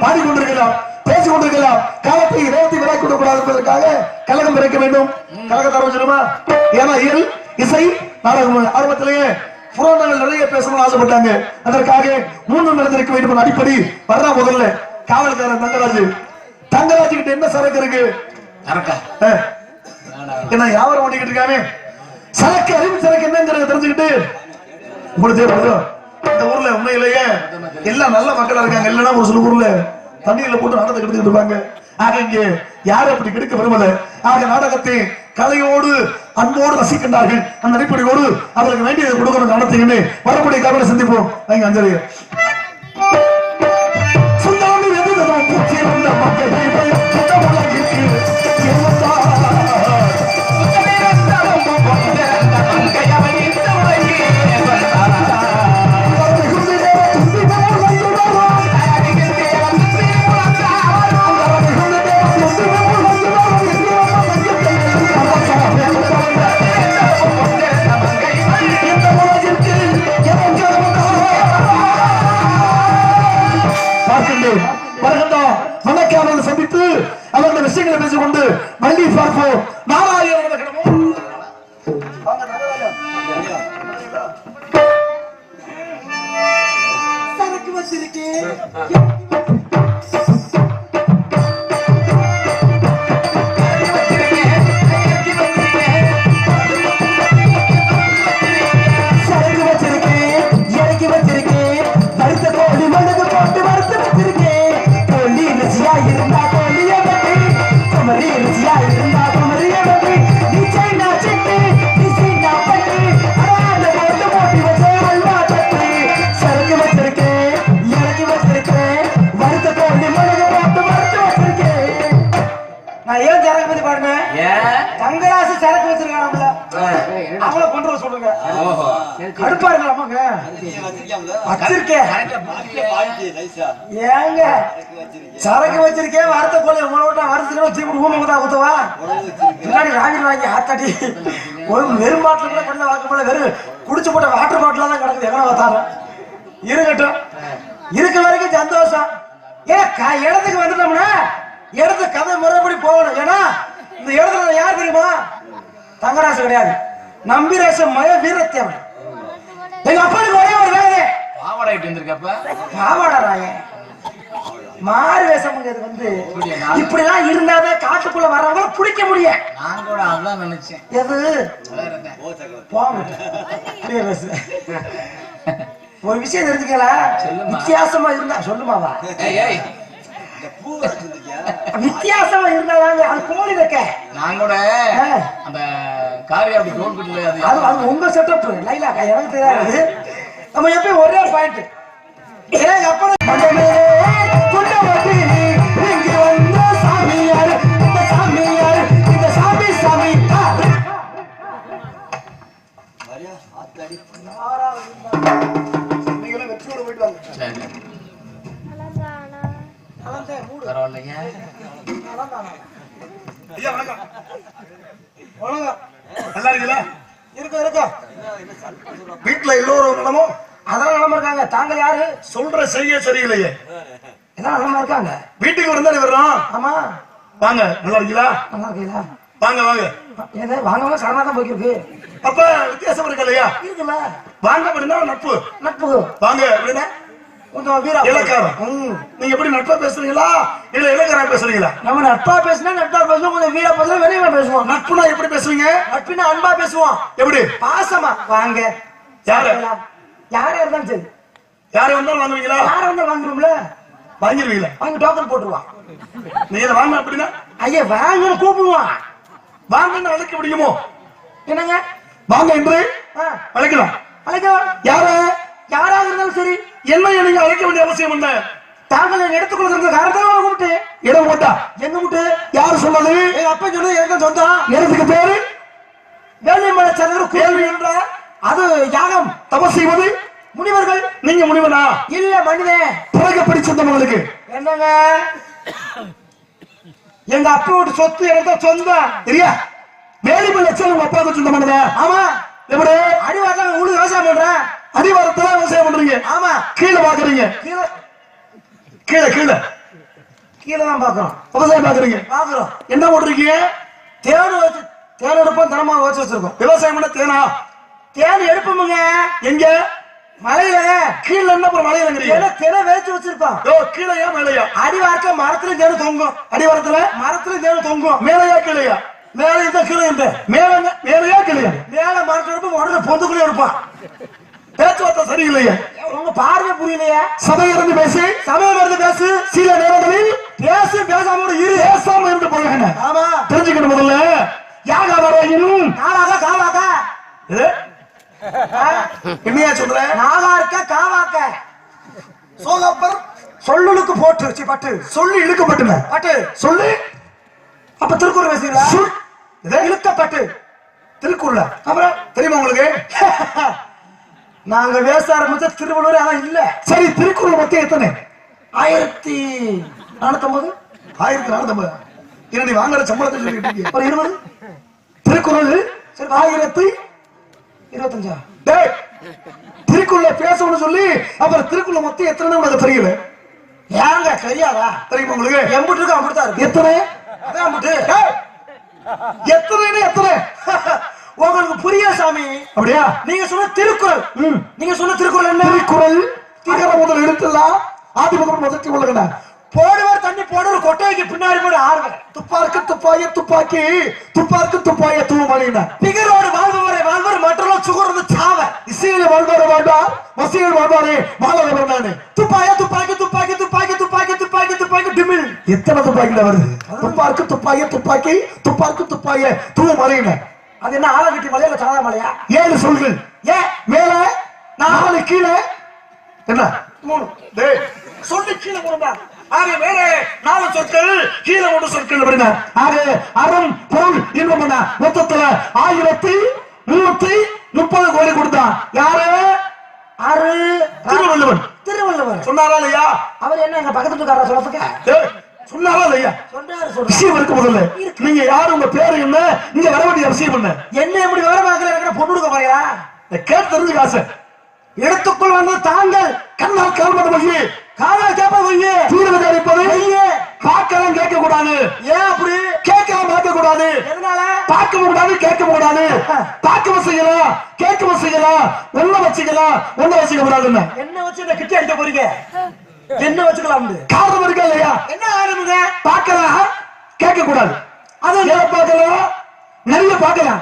பாடிக்கொண்டிருக்கலாம், பேசிக் கொண்டிருக்கலாம். காலத்தை இறைவத்தை விலை கொள்ளக்கூடாது என்பதற்காக கழகம் பிறக்க வேண்டும். கழகத்தை ஆரம்பிச்சிருமா? ஏன்னா இயல், இசை, நாடகம் ஆரம்பத்திலேயே புராணங்கள் நிறைய பேசணும்னு ஆசைப்பட்டாங்க. அதற்காக 3 நடந்திருக்க வேண்டும். அடிப்படை வர்றா முதல்ல காவல்காரன் தங்கராஜ் கிட்ட என்ன சரக்கு இருக்கு? என்ன வியாபாரம் ஓட்டிக்கிட்டு இருக்காமே, சரக்கு அறிவு சரக்கு என்னங்கிறத தெரிஞ்சுக்கிட்டு உங்களுக்கு இந்த ஊர்ல உண்மையிலேயே எல்லாம் நல்ல மக்களா இருக்காங்க. இல்லைன்னா ஒரு சில ஊர்ல தண்ணீர்ல போட்டு நாடகத்தை கெடுத்துக்கிட்டு இருப்பாங்க. ஆக இங்கே யாரும் அப்படி கெடுக்க விரும்பல. ஆக நாடகத்தை கலையோடு அன்போடு ரசிக்கின்றார்கள். அந்த அடிப்படையோடு அவருக்கு வேண்டியதை கொடுக்கணும். நடத்துங்கன்னு வரக்கூடிய காரணம் சந்திப்போம். அங்க அஞ்சலி மனக்காரர்கள் சந்தித்து அவர்கள் விஷயங்களை பேசிக்கொண்டு மல்லி பார்ப்போம். சரக்கு வச்சிருக்கேன். தங்கராசு சரக்கு வச்சிருக்காங்க. அவங்கள கொண்டு சொல்லுங்க. கடுப்பா இருக்கலாமாங்க வச்சிருக்கேன். ஏங்க சரக்கு வச்சிருக்கேன். வார்த்தை போல வருஷத்துல வச்சு ஊம ஊத்தவா பின்னாடி வாங்கி வாங்கி ஆத்தாடி ஒரு வெறும் பாட்டில் கூட கொண்டு வாக்க போல வெறும் குடிச்சு போட்ட வாட்டர் பாட்டில தான் கிடக்குது. எவனா பார்த்தாலும் இருக்கட்டும். இருக்க வரைக்கும் சந்தோஷம். ஏன்னா இடத்துக்கு வந்துட்டோம்னா இடத்து கதை முறைப்படி போகணும். ஏன்னா இந்த இடத்துல யார் தெரியுமா? தங்கராசு கிடையாது, நம்பிராசன் மய வீரத்தேவன். எங்க அப்பாவுக்கு ஒரே ஒரு வேலை பாவாடராய மாறு வேஷம் வந்து இப்படி எல்லாம் இருந்தாதான் காட்டுக்குள்ள வர்றவங்க பிடிக்க முடியும். நான் கூட அதான் நினைச்சேன். எது ஒரு விஷயம் தெரிஞ்சுக்கலாம். வித்தியாசமா இருந்தா சொல்லுமாவா? வித்தியாசமா இருந்தாங்க. அது கோழி வைக்க நான் கூட அந்த காரி அப்படி கோல்பிட்ல அது உங்க செட்டப் லைலா எனக்கு தெரியாது. நம்ம எப்பயும் ஒரே பாயிண்ட். ஏங்க அப்ப இங்க வந்த சாமியார் இந்த சாமியார் இந்த சாமி சாமி நீங்களும் வெற்றியோட போயிட்டு வாங்க. சரி பரவாயில்லைங்க. ஐயா வணக்கம். வணக்கம். நல்லா இருக்கீங்களா? இருக்கா வீட்டுல எல்லோரும் நலமும்? அதெல்லாம் நலமா இருக்காங்க. தாங்கள் யாரு? சொல்ற செய்ய சரியில்லையே. எல்லாம் நலமா இருக்காங்க. வீட்டுக்கு வந்தானே வர்றோம். ஆமா வாங்க. நல்லா இருக்கீங்களா? நல்லா இருக்கீங்களா? வாங்க வாங்க. ஏதோ வாங்க சரணா தான் போயிருக்கு. அப்ப வித்தியாசம் இருக்கு இல்லையா? இருக்குல்ல. வாங்க அப்படின்னா நட்பு. நட்பு. வாங்க அப்படின்னா கொஞ்சம் வீரா இலக்காரம். நீங்க எப்படி நட்பா பேசுறீங்களா இல்ல இலக்காரம் பேசுறீங்களா? நம்ம நட்பா பேசினா நட்பா பேசுவோம், கொஞ்சம் வீரா பேசினா வெளியே பேசுவோம். நட்புனா எப்படி பேசுவீங்க? நட்பினா அன்பா பேசுவோம். எப்படி? பாசமா. வாங்க. யாரு யாரா இருந்தாலும் சரி, யாரு வந்தாலும் வாங்குவீங்களா? யார வந்தாலும் வாங்குறோம்ல, வாங்கிருவீங்களா? வாங்கி டோக்கன் போட்டுருவான். நீங்க வாங்க அப்படின்னா ஐயா வாங்கன்னு கூப்பிடுவான். வாங்கன்னு அழைக்க முடியுமோ? என்னங்க வாங்க என்று அழைக்கலாம். அழைக்கலாம். யாராக இருந்தாலும் சரி. என்ன நீங்க அழைக்க வேண்டிய அவசியம் என்ன? தாங்கள் எடுத்துக்கொள்கிற காரணத்தால கூப்பிட்டு இடம் போட்டா எங்க கூப்பிட்டு யாரு சொன்னது? எங்க அப்பா சொன்னது எனக்கு சொந்தம். இடத்துக்கு பேரு வேலிமலை சந்திரன் கேள்வி என்ற அது யாகம். தபஸ் செய்வது முனிவர்கள். நீங்க முனிவனா? இல்ல மனிதன். பிறகு சொந்தம் உங்களுக்கு என்னங்க? எங்க அப்பா வீட்டு சொத்து எனக்கு சொந்தம். சரியா? வேலிமலை லட்சம் உங்க அப்பாவுக்கு சொந்தமானதா? ஆமா. எப்படி? அடிவாரத்துல உங்களுக்கு விவசாயம் பண்றேன். அடிவாரத்துல விவசாயம் பண்றீங்க? ஆமா. கீழே பாக்குறீங்க? கீழே கீழே கீழே கீழே தான் பாக்குறோம். விவசாயம் பாக்குறீங்க? பாக்குறோம். என்ன போட்டிருக்கீங்க? தேன் வச்சு தேன் எடுப்போம், தனமா வச்சு வச்சிருக்கோம். விவசாயம் பண்ண தேனா? தேன் எடுப்போமுங்க. எங்க? மலையில. கீழே என்ன அப்புறம் மலையிலங்கிறீங்க? தேனை வேச்சு வச்சிருக்கோம். கீழையா மேலையா? அடிவாரத்துல மரத்துல தேனு தொங்கும். அடிவாரத்துல மரத்துல தேனு தொங்கும். மேலையா கீழையா? மேல இந்த கீழே இந்த மேலையா கீழையா? மேல மரத்துல எடுப்போம், உடனே பொந்துக்குள்ளே எடுப்பான். பேச்சுவார்த்தை சரியில்லையா? உங்க பார்வை புரியலையா? சபையில இருந்து பேசி சபையில இருந்து பேசு. சில நேரங்களில் பேசு, பேசாம இரு. பேசாம இருந்து போறாங்க. ஆமா. தெரிஞ்சுக்கணும். முதல்ல யாக வரையிலும் காவாக்கா காவாக்கா என்னையா சொல்ற? நாகா இருக்க காவாக்க சோகப்பர் சொல்லுக்கு போட்டு பட்டு சொல்லி இழுக்கப்பட்டுன பட்டு சொல்லு. அப்ப திருக்குறள் பேசுறீங்களா? இழுக்கப்பட்டு திருக்குறள் அப்புறம் தெரியுமா உங்களுக்கு? நாங்க பேச ஆரம்பிச்ச திருவள்ளுவர் அதான் இல்ல. சரி, திருக்குறள் மொத்தம் எத்தனை? 1450. 1450. என்னடி வாங்குற சம்பளத்தை சொல்லிட்டு இருக்கீங்க? ஒரு 20. திருக்குறள் 1025. டேய், திருக்குறளை பேசணும்னு சொல்லி அப்புறம் திருக்குறள் மொத்தம் எத்தனை உங்களுக்கு தெரியல? ஏங்க தெரியாதா? தெரியுமா உங்களுக்கு? எம்புட்டு இருக்கு அப்படித்தான் இருக்கு. எத்தனை? அதான் அம்புட்டு. எத்தனை எத்தனை? உங்களுக்கு புரிய சாமி. அப்படியா? நீங்க சொன்ன திருக்குறள். நீங்க சொன்ன திருக்குறள் என்ன? திருக்குறள் திகர முதல் எழுத்துலாம் ஆதி முதல் முதல் உள்ளன. போடுவார் தண்ணி போடுவார் கொட்டைக்கு பின்னாடி போடு ஆறுவர். துப்பாருக்கு துப்பாய துப்பாக்கி, துப்பாருக்கு துப்பாய தூமணின. பிகரோடு வாழ்பவரை வாழ்வர், மற்றவர்கள் சுகர்ந்து சாவர். இசையில வாழ்வாரே வாழ்வார், மசையில் வாழ்வாரே வாழவர். நானு துப்பாய துப்பாக்கி துப்பாக்கி துப்பாக்கி துப்பாக்கி துப்பாக்கி துப்பாக்கி டிமில். எத்தனை துப்பாக்கில வருது? துப்பாருக்கு துப்பாய துப்பாக்கி, துப்பாருக்கு துப்பாய தூமணின. அது என்ன ஆலங்கட்டி மலையா சாதா மலையா? 7 சொல்கள். ஏன் மேல 4 கீழே என்ன 3 டேய் சொல்லி கீழே போறா. ஆக மேல 4 சொற்கள், கீழே 3 சொற்கள். அப்படின்னா ஆக அறம் பொருள் இன்பம் என்ன மொத்தத்துல 1330 கோடி கொடுத்தான். யாரு? ஆறு திருவள்ளுவன். திருவள்ளுவர் சொன்னாரா இல்லையா? அவர் என்ன எங்க பக்கத்து வீட்டுக்காரர் சொல்றதுக்கு சொன்னாரா இல்லையா? சொல்றாரு. விஷயம் இருக்கு. முதல்ல நீங்க யாரு, உங்க பேரு என்ன, இங்க வர வேண்டிய அவசியம் என்ன? என்ன எப்படி விவரமாக்கல எனக்கு பொண்ணு கொடுக்க போறியா? கேட்டு தெரிஞ்சு காசு இடத்துக்குள் வந்து தாங்கள் கண்ணால் கால்மத மொழி காதல் கேட்ப பொய்யே, தூர விசாரிப்பது பார்க்கலாம் கேட்க கூடாது. ஏன் அப்படி? கேட்கலாம் பார்க்க கூடாது. எதனால? பார்க்க கூடாது, கேட்க கூடாது. பார்க்கவும் செய்யலாம், கேட்கவும் செய்யலாம். ஒண்ண வச்சுக்கலாம், ஒண்ண வச்சுக்க கூடாதுன்னு. என்ன வச்சு என்ன கிட்டி அடிக்க போறீங்க? என்ன வச்சுக்கலாம்? காரணம் இருக்கா இல்லையா? என்ன ஆரம்புங்க? பார்க்கலாம், கேட்க கூடாது. அது பார்க்கலாம், நிறைய பார்க்கலாம்.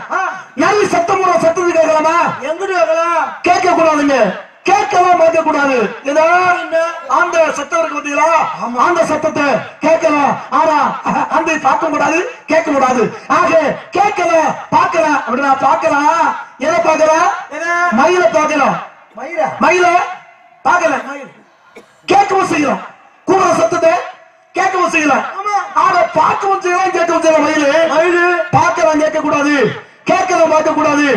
நிறைய சத்தம் போட சத்தத்துக்கு கேட்கலாமா? எங்கிட்டு கேட்கலாம்? கேட்க கூடாதுங்க. கேட்கலாம், பார்க்க கூடாது. அந்த சத்தம் இருக்கு பாத்தீங்களா? அந்த சத்தத்தை கேட்கலாம், ஆனா அந்த பார்க்க கூடாது, கேட்க கூடாது. ஆக கேட்கலாம், பார்க்கலாம். அப்படின்னா பார்க்கலாம், எதை பார்க்கலாம்? மயில பார்க்கலாம். மயில பார்க்கலாம், கேட்கவும் செய்யலாம். கூடுற சத்தத்தை கேட்கவும் செய்யலாம். ஆக பார்க்கவும் செய்யலாம், கேட்கவும் செய்யலாம். மயிலு பார்க்கலாம், கேட்க கூடாது. கேட்கலாம், பார்க்க கூடாது.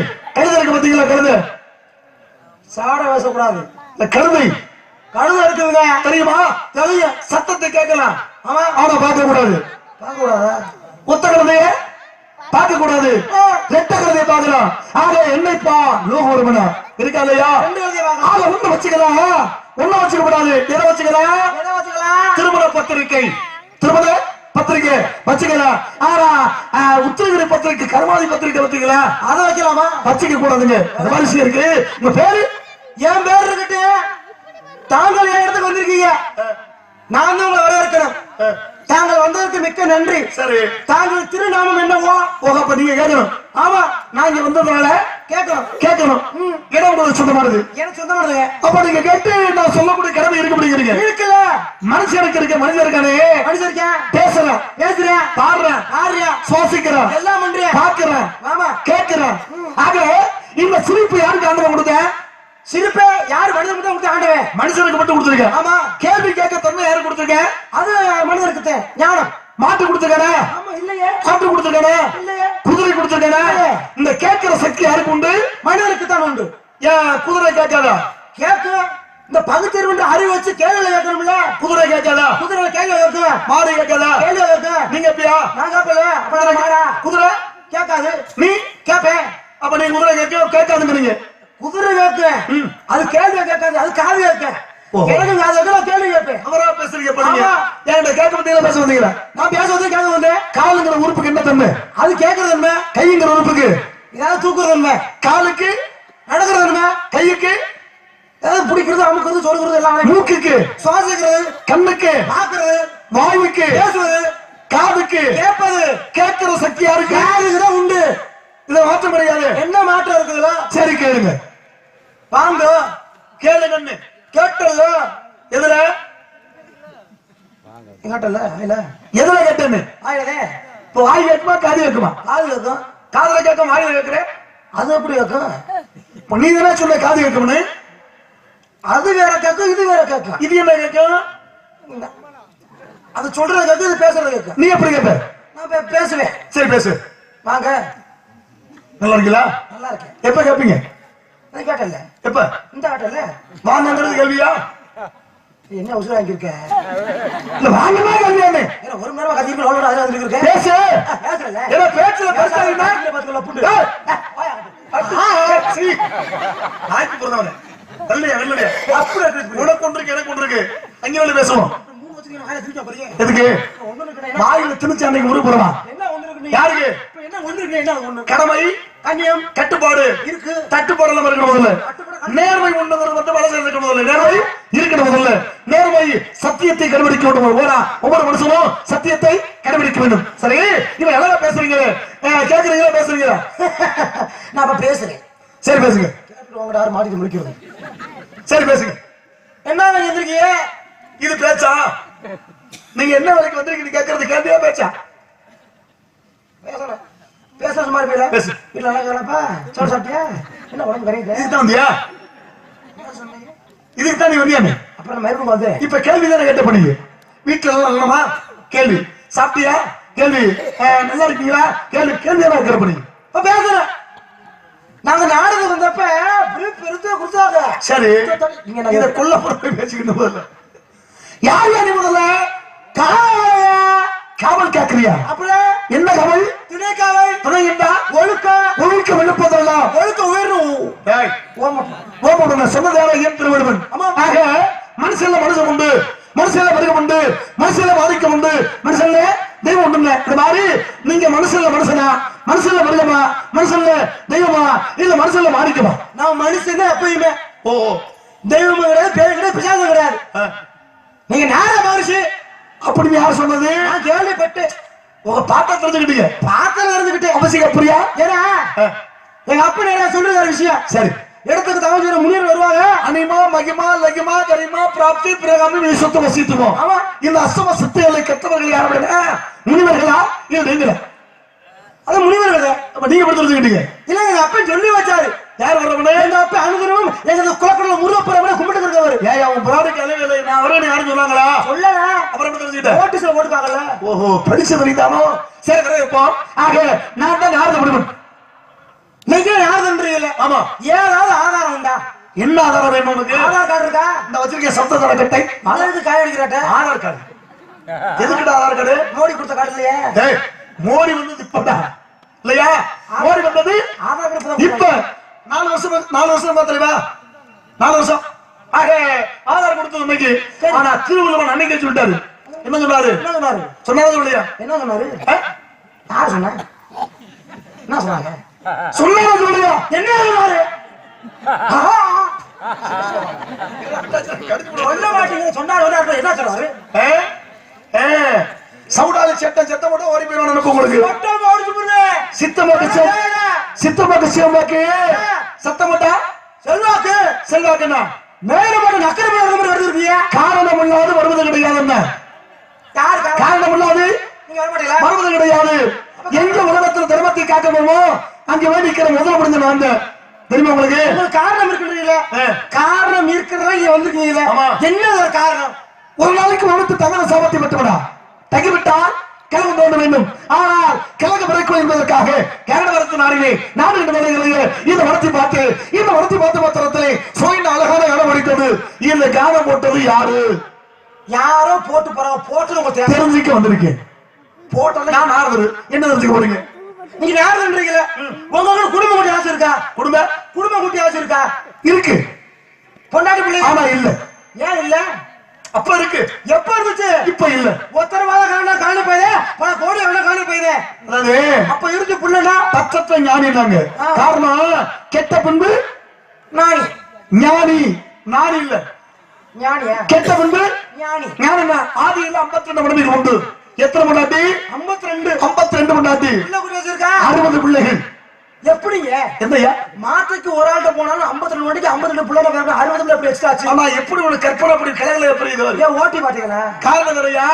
எழுதுற இருக்கு பாத்தீங்களா கழுதை? சாட பேசக்கூடாது. இந்த கழுதை கழுதை இருக்குதுங்க. தெரியுமா? தெரியும். சத்தத்தை கேட்கலாம். ஆமா. ஆனா பார்க்க கூடாது. பார்க்க கூடாதா? ஒத்த கழுதைய பார்க்க கூடாது. ரெட்ட கழுதையை பார்க்கலாம். ஆக என்னைப்பா லோகம் ஒருமனா இருக்கா இல்லையா? ரெண்டு கழுதையை பார்க்கலாம். ஆக ஒண்ணு வச்சுக்கலாம். ஒண்ணு வச்சுக்க கூடாது. எதை வச்சுக்கலாம்? எதை வச்சுக்கலாம்? திருமண பத்திரிகை. திருமண பத்திரிகை வச்சுக்கலாம். ஆனா உத்திரகிரி பத்திரிகை, கருமாதி பத்திரிகை வச்சுக்கலாம். அதை வைக்கலாமா? வச்சுக்க கூடாதுங்க. அந்த மாதிரி விஷயம் இருக்கு. உங்க பேரு? என் பேர் இருக்கட்டு. தாங்கள் என் இடத்துக்கு வந்திருக்கீங்க. நான் தான் உங்களை வரவேற்கிறேன். தாங்கள் வந்ததற்கு மிக்க நன்றி. சரி. தாங்கள் திருநாமம் என்னவோ? அப்ப நீங்க கேட்கணும். ஆமா, நான் இங்க வந்ததுனால கேட்கணும். இடம் உங்களுக்கு சொந்தமானது. எனக்கு சொந்தமானதுங்க. அப்ப நீங்க கேட்டு நான் சொல்லக்கூடிய கடமை இருக்க முடியுங்க. இருக்குல்ல. மனுஷனுக்கு இருக்க மனிதன் இருக்கானே. மனுஷன் இருக்கேன். பேசுறேன், பாடுறேன், சுவாசிக்கிறேன், எல்லாம் பண்றேன், பாக்குறேன், ஆமா, கேட்கிறேன். ஆக இந்த சிரிப்பு யாருக்கு ஆண்டவன் கொடுத்தேன்? சிரிப்பே யாரு மனிதனுக்கு மட்டும் கொடுத்த ஆண்டவன்? மனுஷனுக்கு மட்டும் கொடுத்துருக்கேன். ஆமா. கேள்வி கேட்க தன்மை யாரு கொடுத்துருக்கேன்? அது மனிதனுக்கு ஞானம். மாட்டு கொடுத்துருக்கானே? ஆமா. இல்லையே. ஆட்டு கொடுத்துருக்கானே? இல்லையே. குதிரை கொடுத்துருக்கானே? இந்த கேட்கிற சக்தி யாருக்கு உண்டு? மனிதனுக்கு தான் உண்டு. ஏன் குதிரை கேட்காதா? கேட்கும். இந்த பகுத்தறிவு அறிவு வச்சு கேள்வி கேட்கணும்ல. குதிரை கேட்காதா? குதிரை கேள்வி கேட்கும். மாடு கேட்காதா? கேள்வி கேட்கும். நீங்க எப்படியா? நான் கேட்பல. அப்ப மாடா? குதிரை கேட்காது. நீ கேட்பேன். அப்ப நீ குதிரை கேட்காதுங்க. குதிரை கேட்கும். அது கேள்வி கேட்காது. அது காது கேட்க. எனக்கு காது கேட்க, கேள்வி கேட்பேன். அவரா பேசுறீங்க பாருங்க. என்கிட்ட கேட்க வந்தீங்களா? பேச வந்தீங்களா? நான் பேச வந்து கேட்க வந்தேன். காலுங்கிற உறுப்புக்கு என்ன தன்மை? அது கேட்கறது என்ன? கைங்கிற உறுப்புக்கு ஏதாவது தூக்குறது என்ன? காலுக்கு நடக்கிறது என்ன? கைக்கு ஏதாவது பிடிக்கிறது, அமுக்கிறது, சொல்லுறது எல்லாம். மூக்குக்கு சுவாசிக்கிறது, கண்ணுக்கு பாக்குறது, வாயுக்கு பேசுவது, காதுக்கு கேட்பது. கேட்கிற சக்தி யாருக்கு? யாருக்குதா உண்டு. இதை மாற்ற முடியாது. என்ன மாற்றம் இருக்குதுல? சரி கேளுங்க. வாங்க கேளுங்கன்னு கேட்டல. எதுல கேட்டல? இல்ல எதுல கேட்டேன்னு? ஆயிடே. இப்போ வாய் கேட்குமா காது கேட்குமா? காது கேட்கும். காதுல கேட்க வாயில கேட்கிறேன். அது எப்படி கேட்கும்? நீ தானே சொல்ல காது கேட்கும்னு. அது வேற கேட்கும், இது வேற கேட்கும். இது என்ன கேட்கும்? அது சொல்றது கேட்கும், இது பேசுறது கேட்கும். நீ எப்படி கேட்ப? நான் பேசுவேன். சரி பேசு. வாங்க. நல்லா இருக்கீங்களா? நல்லா இருக்கேன். எப்ப கேட்பீங்க? நான் கேட்டல. எப்ப? இந்த கேட்டல. வாங்கிறது கேள்வியா? என்ன உசுரா இருக்க? இல்ல வாங்கமா கேள்வியானே. ஏன்னா ஒரு நேரமா கத்திட்டு அவ்வளவு அதுல வந்து இருக்க. பேசு. பேசல. ஏன்னா பேச்சுல பேசாதீங்க. பாத்துக்கல புண்டு. சீ. ஆய்க்கு போறதவனே. நல்லையா நல்லையா. அப்படி இருக்கு. உனக்கு ஒன்று இருக்கு, எனக்கு ஒன்று இருக்கு. அங்க வந்து பேசுவோம். மூணு வச்சுக்கிற வாயில திருப்பி போறீங்க. எதுக்கு? ஒண்ணு இருக்கு. வாயில திணிச்சு அன்னைக்கு ஊரு போறமா? என்ன ஒண்ணு இருக்கு? யாருக்கு? என்ன ஒண்ணு இருக்கு? என்ன ஒண்ணு? கடமை, கண்ணியம், கட்டுப்பாடு இருக்கு. தட்டுப்பாடு எல்லாம் இருக்கணும் முதல்ல. நேர்மை ஒண்ணுங்கிறது வந்து வளர்ச்சி இருக்கணும் முதல்ல. நேர்மை இருக்கணும் முதல்ல. நேர்மை சத்தியத்தை கடைபிடிக்க வேண்டும். ஒவ்வொரு மனுஷனும் சத்தியத்தை கடைபிடிக்க வேண்டும். சரி, இவன் எல்லாம் பேசுறீங்க, கேக்குறீங்களா பேசுறீங்களா? நான் அப்ப பேசுறேன். சரி பேசுங்க. கேட்டுட்டு வாங்கடா, யாரும் மாட்டிக்க முடிக்கிறது. சரி பேசுங்க. என்ன வந்திருக்கீங்க? இது பேச்சா? நீங்க என்ன வரைக்கும் வந்திருக்கீங்க கேட்கறது கேள்வியா பேச்சா? பேசணும். பேசுற மாதிரி போயிடா. பேசு. இல்ல கேளப்பா. சோறு சாப்பிட்டியா? என்ன உடம்பு கரையுது? இதுக்கு தான் வந்தியா? இதுக்கு தான் நீ வந்தியாமே. அப்புறம் மறுபடியும் வந்து இப்ப கேள்வி தானே கேட்ட பண்ணீங்க. வீட்டுல எல்லாம் நல்லமா? கேள்வி. சாப்பிட்டியா? கேள்வி. நல்லா இருக்கீங்களா? கேள்வி. கேள்வி தான் கேட்க பண்ணீங்க. இப்ப பேசுறேன். நாங்க நாடகம் வந்தப்ப பெருசா குடுத்தாங்க. சரி, நீங்க இத கொல்ல போய் பேசிக்கிட்டு முதல்ல யார் யார் முதல்ல? காவல் கேட்கறியா? அப்புறம் என்ன காவல்? திணைக்காவல். துணை என்ன? ஒழுக்க. ஒழுக்க விழுப்பதெல்லாம் ஒழுக்க உயரும். ஓம சொன்னது யாரோ ஏன் திருவள்ளுவன். ஆக மனுஷன்ல மனுஷன் உண்டு, மனுஷன்ல மிருகம் உண்டு, மனுஷன்ல மாணிக்கம் உண்டு, மனுஷன்ல தெய்வம் உண்டு. இந்த மாதிரி நீங்க மனுஷன்ல மனுஷனா, மனுஷன்ல மிருகமா, மனுஷன்ல தெய்வமா, இல்ல மனுஷன்ல மாணிக்கமா? நான் மனுஷன் தான் எப்பயுமே. ஓ, தெய்வமும் கிடையாது, பேரு கிடையாது, பிசாசும் கிடையாது. நீங்க நேர மனுஷி. அப்படி யார் சொன்னது? நான் கேள்விப்பட்டு உங்க பாட்டா தெரிஞ்சுக்கிட்டீங்க. பாத்தல இருந்துகிட்டு அவசியம் அப்படியா? ஏன்னா எங்க அப்பா என்ன சொல்றது ஒரு விஷயம். சரி, இடத்துக்கு தவறு முன்னேறி வருவாங்க. அனிமா மகிமா லகிமா கரிமா பிராப்தி பிரகாமி விசுத்த வசித்துவோம். ஆமா, இந்த அசம சித்தைகளை கற்றவர்கள் யார் அப்படின்னா முனிவர்களா? இது நீங்களா? அது முனிவர்கள். அப்ப நீங்க எப்படி தெரிஞ்சுக்கிட்டீங்க? இல்ல எங்க அப்பா சொல்லி வச்சாரு. யார் வரவனே? எங்க அப்பா அனுதினமும் எங்க குளக்கடல முருகப்பெருமானை கும்பிட்டு இருக்கவர். ஏய், அவன் பிராடுக்கு அளவே நான் வரேன்னு யாரும் சொன்னாங்களா? சொல்லல. அப்புறம் எப்படி தெரிஞ்சுக்கிட்ட? நோட்டீஸ்ல போட்டுக்காங்கல்ல. ஓஹோ, படிச்சு வலிதானோ? சரி, வரே இப்போ. ஆக நான் தான் யாரு முடிவு? நீங்க யார் தன்றீங்க? தெரியல. ஆமா. ஏதாவது ஆதாரம் உண்டா? என்ன ஆதாரம் வேணும் உனக்கு? ஆதார் கார்டு இருக்கா? இந்த வச்சிருக்க சப்த கட்டை அதற்கு காய அடிக்கிறாட்ட ஆதார் கார்டு. எதுக்குடா ஆதார் கார்டு? மோடி கொடுத்த கார்டு இல்லையே. டேய், மோடி வந்தது இப்படா இல்லையா? மோடி வந்தது ஆதார் கார்டு இப்ப 4 வருஷம் தெரியுமா? 4 வருஷம் ஆக ஆதார் கொடுத்தது இன்னைக்கு. ஆனா திருவள்ளுவர் அன்னைக்கே சொல்லிட்டாரு. என்ன சொன்னாரு? என்ன சொன்னாரு? சொன்னாரு இல்லையா? என்ன சொன்னாரு? யார் சொன்னா? என்ன சொன்னாங்க? சொன்னாரு சொல்லியா? என்ன சொன்னாரு? சொல்ல மாட்டீங்க. சொன்னாரு என்ன சொன்னாரு? சவுடாலி செத்த மட்டும் ஓடி போயிடும் எனக்கு உங்களுக்கு. மொத்தமா ஓடிச்சு போடு. சித்தமாக்கு சிவமாக்கு சத்தமட்டா செல்வாக்கு செல்வாக்குன்னா மேல மட்டும் நக்கர மேல வருதுருக்கியா? காரணம் இல்லாது வருவது கிடையாது. என்ன யார் காரணம் இல்லாது நீங்க வர மாட்டீங்களா? வருவது கிடையாது. எங்க உலகத்தில் தர்மத்தை காக்கணுமோ அங்க வேண்டிக்கிற முதல் முடிஞ்ச நான் தெரியுமா உங்களுக்கு? உங்களுக்கு காரணம் இருக்குறீங்களா? காரணம் இருக்கிறதா இங்க வந்துருக்கீங்களா? என்ன ஒரு காரணம்? ஒரு நாளைக்கு உனக்கு தகவல் சாபத்தை பெற்றுவிடா தகிவிட்டால் கிழங்கு தோண்ட வேண்டும். ஆனால் கிழங்கு பிறக்கும் என்பதற்காக கேரள வரத்து நாடினே நாடு இந்த வளர்த்தி பார்த்து மாத்திரத்திலே சோயின் அழகான இடம் அடித்தது. இந்த காலம் போட்டது யாரு? யாரோ போட்டு போறாங்க. போட்டு உங்களுக்கு தெரிஞ்சுக்க வந்திருக்கேன். போட்டல நான் ஆறுது என்ன தெரிஞ்சுக்க போறீங்க? நீங்க யாருன்றீங்களா? உங்களுக்கு குடும்ப குட்டி ஆசை இருக்கா? குடும்ப குட்டி ஆசை இருக்கா? இருக்கு. பொண்டாட்டி பிள்ளை ஆனா இல்ல. ஏன் இல்ல? அப்ப இருக்கு. எப்ப இருந்துச்சு? இப்ப இல்ல. ஒத்தரவாத காண போயிதே பல கோடி காண போயிதே. அதாவது அப்ப இருக்கு புள்ளனா பச்சத்தை ஞானினாங்க. காரணம் கெட்ட பின்பு ஞானி. ஞானி இல்ல. ஞானியா? கெட்ட பின்பு ஞானி. ஞானினா ஆதியில் 52 மனைவிகள் உண்டு. எத்தனை பொண்டாட்டி? 52 பொண்டாட்டி. பிள்ளை குட்டி வச்சிருக்கா? 60 பிள்ளைகள். எப்படிங்க? என்னையா மாட்டுக்கு ஒரு ஆள்கிட்ட போனாலும் 52 மணிக்கு 52 பிள்ளை 60 பிள்ளை எப்படி எக்ஸ்ட்ரா ஆச்சு? ஆனா எப்படி ஒரு கற்பனை அப்படி கிழங்குல எப்படி இது? ஏன் ஓட்டி பாத்தீங்களா? காரணம் நிறையா.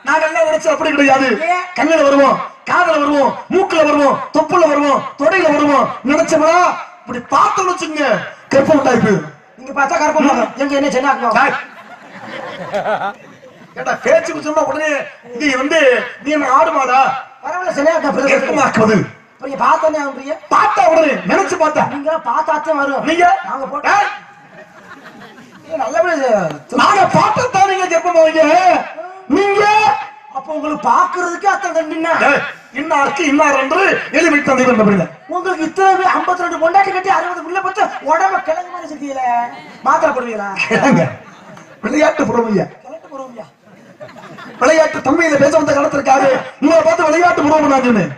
நாங்க எல்லாம் நினைச்சு அப்படி கிடையாது. கண்ணுல வருவோம், காதல வருவோம், மூக்குல வருவோம், தொப்புல வருவோம், தொடையில வருவோம். நினைச்சோம்னா இப்படி பார்த்தோம்னு வச்சுங்க கற்பனை டைப்பு. நீங்க பார்த்தா கற்பனை எங்க என்ன சென்னாக்கணும்? கேட்டா பேச்சுக்கு சொன்னா உடனே இது நீ என்ன ஆடு மாடா? பரவாயில்ல சென்னாக்க கற்பமாக்குவது. நீங்க பார்த்தோன்னே ஆகுறீங்க. பார்த்தா உடனே நினைச்சு பார்த்தா நீங்க பார்த்தாத்தான் வரும். நீங்க நாங்க போட்டா நல்லபடியா நாங்க பார்த்தா நீங்க கற்பமாவீங்க. நீங்க அப்ப உங்களுக்கு பாக்குறதுக்கு அத்தனை நின்னா இன்னாருக்கு இன்னார் என்று எளிமை தந்தை பண்ண உங்களுக்கு இத்தனை 52 பொண்டாட்டி கட்டி 60 பிள்ளை பத்து உடம்ப கிழங்கு மாதிரி வச்சிருக்கீங்களே. மாத்திரை போடுவீங்களா? விளையாட்டு புறமையா? கிழட்டு போடுவீங்களா? விளையாட்டு தன்மையில பேச வந்த காலத்திற்காக உங்களை பார்த்து விளையாட்டு புறமை நான் சொன்னேன்.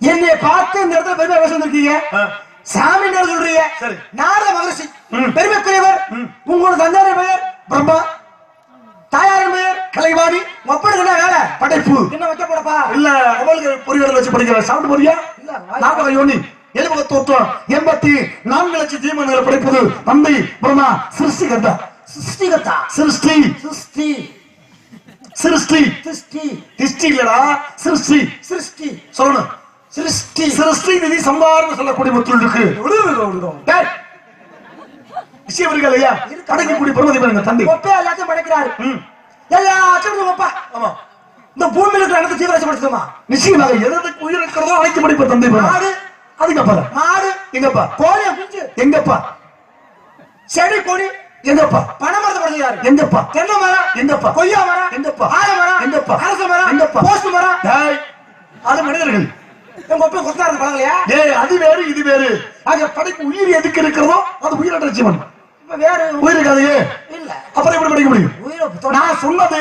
என்னை பார்த்து இந்த இடத்துல பெருமை பேச வந்திருக்கீங்க. சாமி சொல்றீங்க. நாரத மகரிஷி பெருமைக்குரியவர். உங்களோட தந்தைய பெயர் பிரம்மா, தாயாரின் பெயர் கலைவாணி. ஒப்பனுக்கு என்ன வேலை? படைப்பு. என்ன வைக்க போடப்பா? இல்ல அவளுக்கு பொறியாளர் வச்சு படிக்கிற சாப்பிட்டு போறியா? இல்ல நாற்பது யோனி எழுபக தோற்றம் 84 லட்சம் ஜீவன்களை படைப்பது தந்தை பிரம்மா. சிருஷ்டிகர்த்தா. சிருஷ்டி இல்லடா சிருஷ்டி சொல்லணும். சிருஷ்டி நிதி சம்பாரம் சொல்லக்கூடிய மக்கள் இருக்கு. விஷயம் இருக்கு இல்லையா? கடைக்கக்கூடிய பெருமதி பாருங்க தந்தை. ஒப்பே எல்லாத்தையும் படைக்கிறாரு. எல்லாத்தையும் ஒப்பா. ஆமா. இந்த பூமியில இருக்கிற அனைத்து ஜீவராசி படைச்சுமா? நிச்சயமாக எதுக்கு உயிர் இருக்கிறதோ அனைத்து படிப்ப தந்தை. மாடு அதுங்கப்பா. மாடு எங்கப்பா? கோழி குஞ்சு எங்கப்பா? செடி கொடி எங்கப்பா? பனைமரத்தை படைச்சாரு எங்கப்பா? தென்னை மரம் எங்கப்பா? கொய்யா மரம் எங்கப்பா? ஆல மரம் எங்கப்பா? அரச மரம் எங்கப்பா? போஸ்ட் மரம். அது மனிதர்கள். எங்க ஒப்ப கொத்தாரு பழங்களையா? அது வேறு இது வேறு. ஆக படைப்பு உயிர் எதுக்கு இருக்கிறதோ அது உயிரற்ற ஜீவன். வேற உயிர் இருக்காதே இல்ல. அப்புறம் எப்படி படிக்க முடியும்? நான் சொன்னது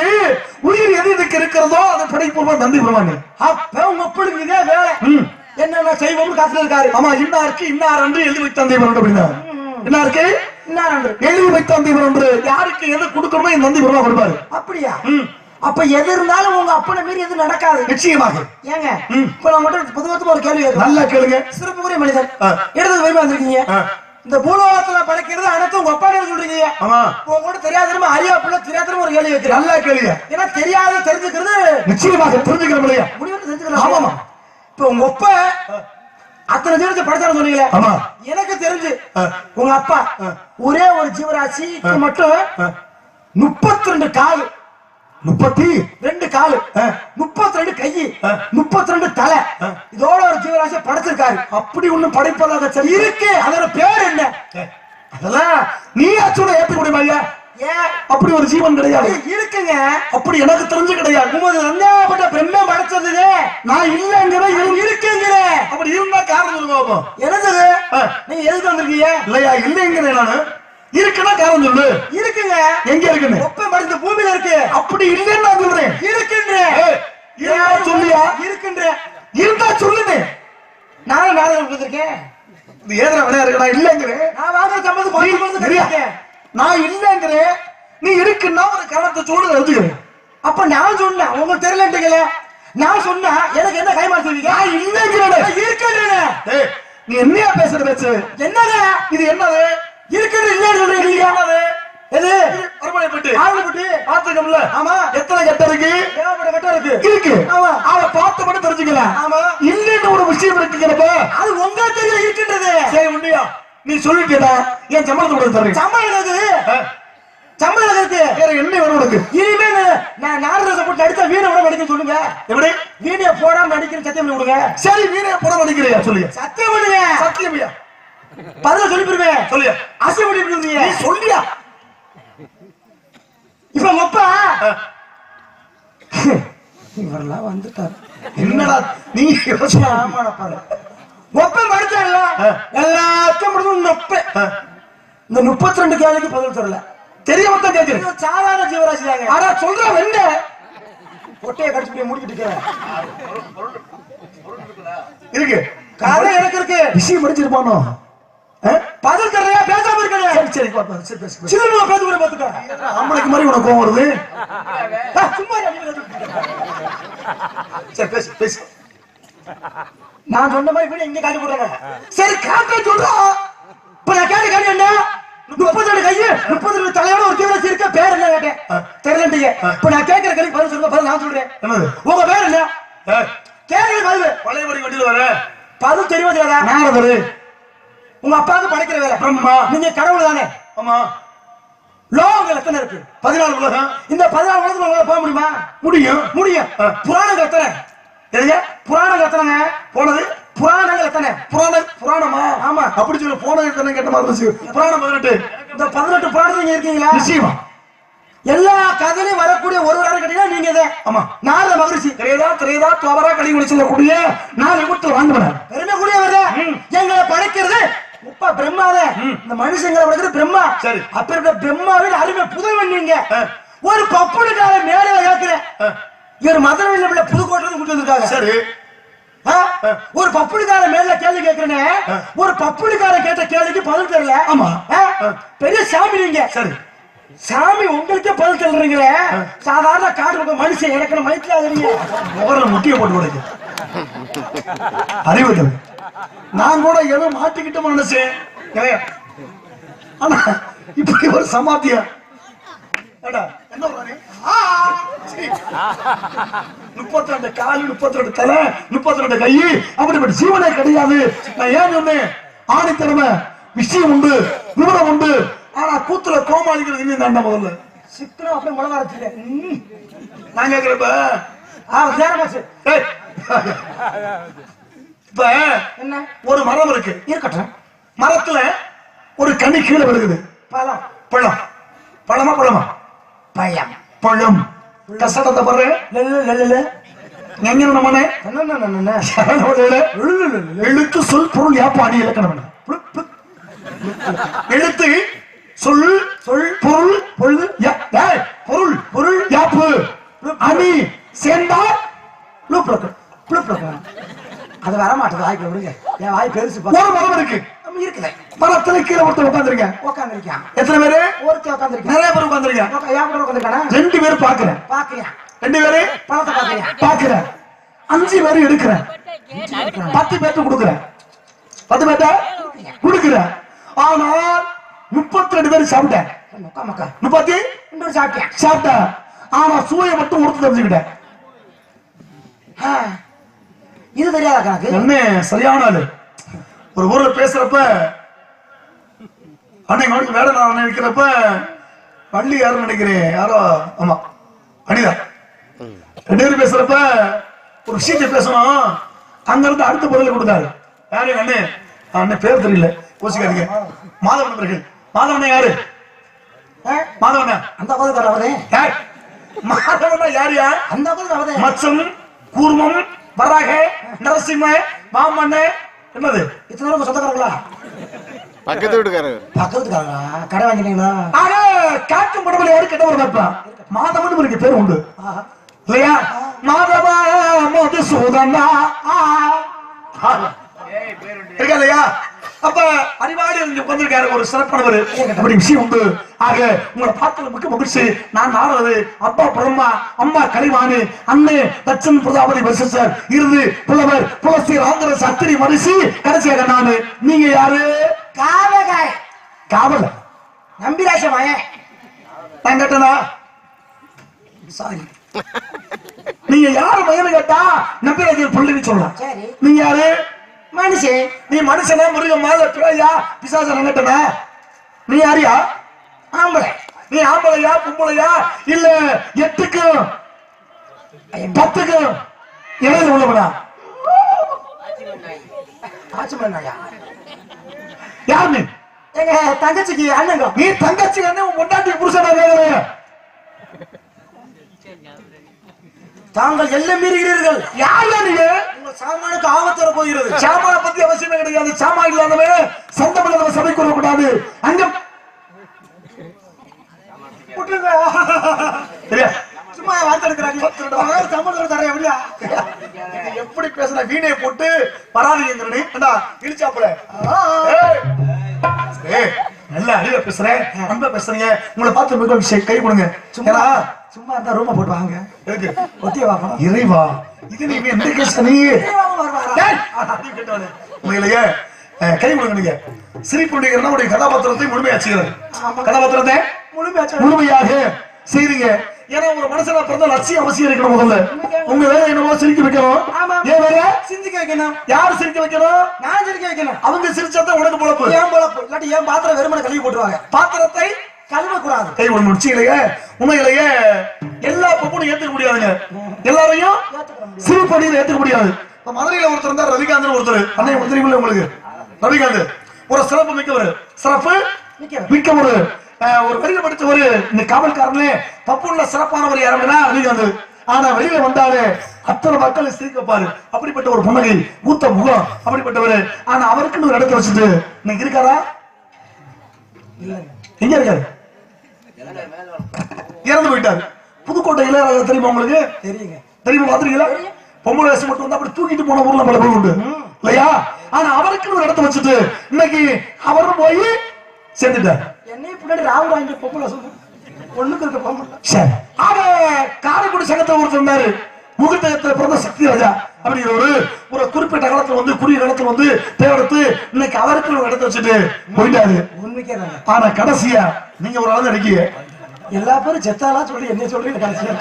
உயிர் எது எதுக்கு இருக்கிறதோ அதை படைப்பூர்வம் தந்தை வருவாங்க. அப்ப உங்க ஒப்பனுக்கு இதே வேலை. என்னென்ன செய்வோம்னு காத்துல இருக்காரு. ஆமா இன்னாருக்கு இன்னார் என்று எழுதி வைத்த தந்தை வரும் அப்படின்னா இன்னாருக்கு இன்னார் என்று எழுதி வைத்த தந்தை வரும் என்று யாருக்கு எது கொடுக்கணுமோ என் தந்தை வருவா கொடுப்பாரு. அப்படியா? அப்ப எது இருந்தாலும் உங்க அப்பனை மீறி எது நடக்காது. நிச்சயமாக. ஏங்க இப்ப நான் மட்டும் பொதுவாக ஒரு கேள்வி கேட்கிறேன். நல்லா கேளுங்க. சிறப்புக்குரிய மனிதன் இடத்துக்கு போய் வந்திருக்கீங்க. இந்த பூலோகத்துல படைக்கிறது அனைத்தும் உங்க அப்பா சொல்றீங்க. ஆமா. உங்ககிட்ட தெரியாத அறியா பிள்ளை தெரியாத ஒரு கேள்வி வைக்கிறேன். நல்லா கேளுங்க. ஏன்னா தெரியாத தெரிஞ்சுக்கிறது நிச்சயமாக தெரிஞ்சுக்கிற முடியா முடிவு தெரிஞ்சுக்கலாம். ஆமா. இப்ப உங்க அப்பா அத்தனை ஜீவத்தை படைச்சாரு சொன்னீங்களே. ஆமா. எனக்கு தெரிஞ்சு உங்க அப்பா ஒரே ஒரு ஜீவராசிக்கு மட்டும் 32 கால் 32 காலு 32 கை 32 தலை இதோட ஒரு ஜீவராசியை படைச்சிருக்காரு. அப்படி ஒண்ணும் படைப்பதாக சரி இருக்கு. அதோட பேர் என்ன? அதெல்லாம் நீ ஆச்சோட ஏத்துக்கூடிய ஐயா. ஏன் அப்படி ஒரு ஜீவன் கிடையாது. இருக்குங்க. அப்படி எனக்கு தெரிஞ்சு கிடையாது. உமது தந்தையாப்பட்ட பிரம்மா படைச்சது நான் இல்லங்கிற இருக்குங்கிற. அப்படி இருந்தா காரணம் சொல்லுங்க பாப்போம். என்னது? நீங்க எதுக்கு வந்திருக்கீங்க? இல்லையா இல்லங்கிறேன் நானு. இருக்குன்னா காரணம் சொல்லு. இருக்குங்க. எங்க இருக்குன்னு? ஒப்ப மருந்து பூமியில இருக்கு. அப்படி இல்லைன்னு நான் சொல்றேன். இருக்குன்ற. சொல்லியா? இருக்குன்ற. இருந்தா சொல்லுங்க. நானும் நாடகம் கொடுத்துருக்கேன். இது ஏதா விளையாடு. நான் இல்லங்கிறேன். நான் வாங்குற சம்பளத்துக்கு நான் இல்லங்கிறேன். நீ இருக்குன்னா ஒரு காரணத்தை சொல்லு எழுதுகிறேன். அப்ப நான் சொன்னேன் உங்களுக்கு தெரியலன்றீங்களே. நான் சொன்னா எனக்கு என்ன கைமாத்துவீங்க? நான் இல்லங்கிறேன். இருக்குன்றேன். நீ என்னையா பேசுற பேச்சு? என்னங்க இது என்னது? இருக்குது இல்லன்னு சொல்றீங்க. என்னது? எது? அரமனைப்பட்டு ஆளுப்பட்டு பாத்துக்கம்ல. ஆமா. எத்தனை கட்டம் இருக்கு? ஏகப்பட்ட கட்டம் இருக்கு. இருக்கு. ஆமா. அவ பார்த்து மட்டும் தெரிஞ்சுக்கலாம். ஆமா. இல்லன்னு ஒரு விஷயம் இருக்குங்கிறப்ப அது உங்க தெரியல இருக்குன்றது. சரி உண்டியா நீ சொல்லிட்டா என் சம்பளத்தை கொடுத்து தரேன். சம்பளம் இருக்குது. சம்பளம் இருக்கு. வேற என்ன வேணும் உனக்கு? இனிமே நான் நாடகத்தை போட்டு நடிச்சா வீணை விட நடிக்க சொல்லுங்க. எப்படி? வீடியோ போடாம நடிக்கிற சத்தியம் பண்ணி கொடுங்க. சரி வீணை போட நடிக்கிறியா சொல்லுங்க. சத்தியம் பண்ணுங்க. சத்தியமையா? பதில சொல்லி போயிருவேன். சொல்லியா? அசை பண்ணி போயிருவீங்க. நீ சொல்லியா? இப்ப மொப்பா இவரெல்லாம் வந்துட்டார். என்னடா நீ யோசனை? ஆமாடா பாரு. மொப்பை மடிச்சால எல்லாத்தையும் முடிஞ்சு நொப்பை. இந்த 32 கேள்விக்கு பதில் தரல. தெரிய மட்டும் கேட்கிறேன். சாதாரண ஜீவராசி தாங்க. ஆனா சொல்ற வெண்ட பொட்டையை கடிச்சு போய் முடிக்கிட்டு இருக்கிறேன். இருக்கு. கதை எனக்கு இருக்கு. விஷயம் முடிச்சிருப்பானோ? பதில் தரையா பேசாம இருக்கணும். சரி சரி பாப்பா. சரி பேசு. சின்ன பேச கூட பாத்துக்க. ஆம்பளைக்கு மாதிரி உனக்கு கோவம் வருது. சும்மா சரி பேசு பேசு. நான் சொன்ன மாதிரி கூட இங்க காட்டி போடுறாங்க. சரி காட்ட சொல்றா. இப்ப நான் கேட்ட காட்டி என்ன? 32 கையு 32 தலையோட ஒரு ஜீவராசி இருக்க. பேர் என்ன கேட்டேன்? தெரியலன்றீங்க. இப்ப நான் கேட்கிற கேள்வி பதில் சொல்லுங்க. பதில் நான் சொல்றேன். என்னது? உங்க பேர் என்ன? கேட்கிற பதில். பழையபடி வண்டியில வர பதில் தெரியுமா தெரியாதா? நாரதரு. உங்க அப்பாவுக்கு படைக்கிற வேலை. பிரம்மா. நீங்க கடவுள் தானே? ஆமா. லோகங்கள் எத்தனை இருக்கு? 14 உலகம். இந்த 14 உலகத்துல உங்களால போக முடியுமா? முடியும். முடியும். புராணங்கள் எத்தனை? எதுங்க? புராணங்கள் எத்தனைங்க? போனது புராணங்கள் எத்தனை? புராணமா? ஆமா. அப்படி சொல்லு. போனது எத்தனை கேட்ட மாதிரி இருந்துச்சு. புராணம் 18. இந்த 18 புராணத்துல நீங்க இருக்கீங்களா? நிச்சயமா. எல்லா கதையிலும் வரக்கூடிய ஒருவராக கேட்டீங்கன்னா நீங்க தான். ஆமா. நாரத மகரிஷி. திரேதா துவரா கலிகுடி சொல்லக்கூடிய 4 யுகத்தில் வாழ்ந்தவன். பெருமை கூடிய வர எங்களை படைக்கிறது உப்பா பிரம்மாவே. இந்த மனுஷங்களை படைக்கிறது பிரம்மா. சரி. அப்ப பிரம்மாவின் அருமை புதல்வன் நீங்க. ஒரு பப்புனுக்கார மேலே கேட்கிறேன். இவர் மதுரையில் உள்ள புதுக்கோட்டை கூட்டு வந்திருக்காங்க. சரி. ஒரு பப்புனுக்கார மேல கேள்வி கேட்கிறேன். ஒரு பப்புனுக்கார கேட்ட கேள்விக்கு பதில் தெரியல. ஆமா. பெரிய சாமி நீங்க. சரி. சாமி உங்களுக்கே பதில் சொல்றீங்களே. சாதாரண காடு மனுஷன் எனக்கு மயிற்சியா முகர்ல முட்டிய போட்டு உடைக்கு அறிவு. நான் கூட ஏதோ மாட்டிக்கிட்ட நினைச்சேன். ஆனா இப்படி ஒரு சமாத்தியம். என்ன 32 கால் 32 தலை 32 கை அப்படிப்பட்ட ஜீவனே கிடையாது. நான் ஏன் சொன்னேன்? ஆணித்தனமை விஷயம் உண்டு, விவரம் உண்டு. ஆனா கூத்துல கோமாளிக்கிறது இன்னும் தாண்ட முதல்ல சித்திரம் அப்படியே முளவாரத்துல நான் கேக்குறப்ப இப்ப என்ன ஒரு மரம் இருக்கு. இருக்கட்டும். மரத்துல ஒரு கனி கீழே விழுகுது. பழம். பழம். பழமா பழமா? பழம். பழம். கசடத்தை பாரு. எழுத்து சொல் பொருள் யாப்பாடி இலக்கணம். எழுத்து சொல் சொல் பொருள் பொருள் பொருள் பொருள் யாப்பு அணி சேர்ந்தா அது வர மாட்டேது. வாய்ப்பு விடுங்க. என் வாய் பெருசு. ஒரு மரம் இருக்கு. இருக்குது. மரத்துல கீழே ஒருத்தர் உட்காந்துருக்கேன். உட்காந்துருக்கான். எத்தனை பேரு? ஒருத்தர் உட்காந்துருக்கேன். நிறைய பேர் உட்காந்துருக்கேன். உட்காந்துருக்கானா? 2 பேர் பாக்குறேன். பாக்குறியா? 2 பேரு பழத்தை பாக்குறியா? பாக்குறேன். 5 பேர் எடுக்கிறேன். 10 பேர்த்து கொடுக்குறேன். 10 பேர்த்த கொடுக்குறேன். ஆனால் 32 பேர் சாப்பிட்டேன். 32 சாப்பிட்டேன். ஆனா சூயை மட்டும் ஒருத்தர் தெரிஞ்சுக்கிட்டேன். இது தெரியாத கணக்கு. என்ன சரியான ஆளு. ஒரு ஊர்ல பேசுறப்ப அன்னைக்கு வேலை நான் நினைக்கிறப்ப பள்ளி யாரும் நினைக்கிறேன் யாரோ. ஆமா அனிதா 2 பேரும் பேசுறப்ப ஒரு விஷயத்தை பேசணும். அங்க இருந்து அடுத்த பதில் கொடுத்தாரு. யாரு அண்ணன்? அண்ணன் பேர் தெரியல, யோசிக்காதீங்க. மாதவன் அவர்கள். மாதவன் யாரு? மாதவன் அந்த பகுதி அவரே. யார்? மாதவன் யாரியா? அந்த பகுதி அவரே. மச்சம், கூர்மம், வராக, நரசிம்ம, மாமன்ன, என்னது இத்தனை பேருக்கு சொந்தக்காரங்களா? பக்கத்து வீட்டுக்காரங்க. பக்கத்துக்காரங்களா? கடை வாங்கினீங்களா? ஆக காட்டும் படத்தில் யாரு கெட்டவர் பார்ப்பான். மாதவன் இவருக்கு பேர் உண்டு இல்லையா? மாதவா மதுசூதனா இருக்கா இல்லையா? அப்ப அறிவாளி உட்கார்ந்திருக்காரு ஒரு சிறப்பானவர். அப்படி விஷயம் உண்டு. ஆக உங்களை பார்த்து மிக்க மகிழ்ச்சி. நான் நாரது, அப்பா பிரம்மா, அம்மா கலைவாணி, அண்ணே தட்சன் பிரதாபதி வசிஷ்டர், இருந்து புலவர் புலஸ்தி ராந்திர சத்திரி மரிசி, கடைசியாக நானு. நீங்க யாரு? காவகாய். காவல் நம்பிராச மயன். நான் கேட்டனா? சாரி. நீங்க யாரு மயன்னு கேட்டா நம்பிராஜர் பள்ளின்னு சொல்லலாம். சரி. நீங்க யாரு? மனுஷன். நீ மனுஷனா மிருகமா பிழையா பிசாச நினைட்டனா? நீ யாரியா? ஆம்பளை. நீ ஆம்பளையா பொம்பளையா இல்ல 8க்கும் 10க்கும் இடையில உள்ளவனா? ஆச்சுமன் நாயா. யார் நீ? எங்க தங்கச்சிக்கு அண்ணங்க. நீ தங்கச்சி அண்ணன் உன் பொண்டாட்டி புருஷனா கேக்குறீங்க? தாங்கள் எல்லாம் மீறுகிறீர்கள். யாரா நீங்க? உங்கள் சாமானுக்கு ஆபத்து வர போகிறது. சாமான பத்தி அவசியமே கிடையாது. சாமா இல்லாதவே சொந்த பிள்ளை சபை கொள்ளக்கூடாது. அங்க சும்மா வார்த்தை எடுக்கிறாங்க. சம்பளம் தர எப்படியா? எப்படி பேசுற வீணையை போட்டு பராதிங்கிறனே இழிச்சாப்புல. நல்லா அறிவா பேசுறேன், அன்பா பேசுறீங்க. உங்களை பார்த்து மிக விஷயம் கை கொடுங்க. சும்மா சும்மா இருந்தா ரூம போட்டு வாங்க. ஒத்திய வாங்கணும். இறைவா, இது நீ எந்த கேஸ்? நீ உண்மையிலேயே கை கொடுங்க. நீங்க சிரிப்புடைய கதாபாத்திரத்தை முழுமையாச்சுக்கிறது. கதாபாத்திரத்தை முழுமையாக செய்றீங்க. ஏன்னா ஒரு மனுஷனா பிறந்த லட்சியம் அவசியம் இருக்கணும். முதல்ல உங்க வேலை என்னவோ சிரிக்க வைக்கணும். ஏன் வேற சிந்திக்க வைக்கணும். யாரு சிரிக்க வைக்கணும்? நான் சிரிக்க வைக்கணும். அவங்க சிரிச்சாதான் உனக்கு பொழப்பு. ஏன் பொழப்பு? இல்லாட்டி ஏன் பாத்திரம் வெறுமனை கழுவி போட்டுருவாங்க. பாத்திரத்தை கழுவ கூடாது. கை ஒண்ணு உச்சியிலேயே உண்மையிலேயே எல்லா பப்பும் ஏத்துக்க முடியாதுங்க. எல்லாரையும் சிறுபடியில் ஏத்துக்க முடியாது. இப்ப மதுரையில ஒருத்தர் இருந்தா ரவிகாந்த் ஒருத்தர். அன்னை தெரியுமில்ல உங்களுக்கு? ரவிகாந்த் ஒரு சிறப்பு மிக்கவர். சிறப்பு மிக்க ஒரு வெளியில படிச்சவர். இந்த காவல்காரனே பப்புள்ள சிறப்பானவர் யாருன்னா ரவிகாந்த். ஆனா வெளியில வந்தாலே அத்தனை மக்கள் சிரிக்க வைப்பாரு. அப்படிப்பட்ட ஒரு புன்னகை, ஊத்த முகம், அப்படிப்பட்டவர். ஆனா அவருக்குன்னு ஒரு இடத்த வச்சுட்டு இன்னைக்கு இருக்காரா? எங்க இருக்காரு? இறந்து போயிட்டாரு. புதுக்கோட்டை இளையராஜா தெரியுமா உங்களுக்கு? தெரியுங்க. தெரியுமா? பாத்துருக்கீங்களா? பொம்பளை வயசு மட்டும் வந்து அப்படி தூக்கிட்டு போன ஊர்ல பல பேர் உண்டு இல்லையா? ஆனா அவருக்குன்னு ஒரு இடத்த வச்சுட்டு இன்னைக்கு அவரும் போய் சேர்ந்துட்டார். என்னையும் பின்னாடி ராகுல் வாங்கி பொம்பளை சொல்லு. ஒண்ணுக்கு இருக்க பொம்பளை. சரி. ஆக காரைக்குடி சங்கத்துல ஒருத்தர் இருந்தாரு. முகத்தகத்துல பிறந்த சக்தி ராஜா அப்படிங்கிற ஒரு குறிப்பிட்ட காலத்துல வந்து குறுகிய காலத்துல வந்து தேவெடுத்து இன்னைக்கு அவருக்கு ஒரு இடத்த வச்சுட்டு போயிட்டாரு. உண்மைக்கே தாங்க. ஆனா கடைசியா நீங்க ஒரு ஆள் இருக்கீங்க. எல்லா பேரும் செத்தாலாம் சொல்லி என்ன சொல்றீங்க கடைசியா?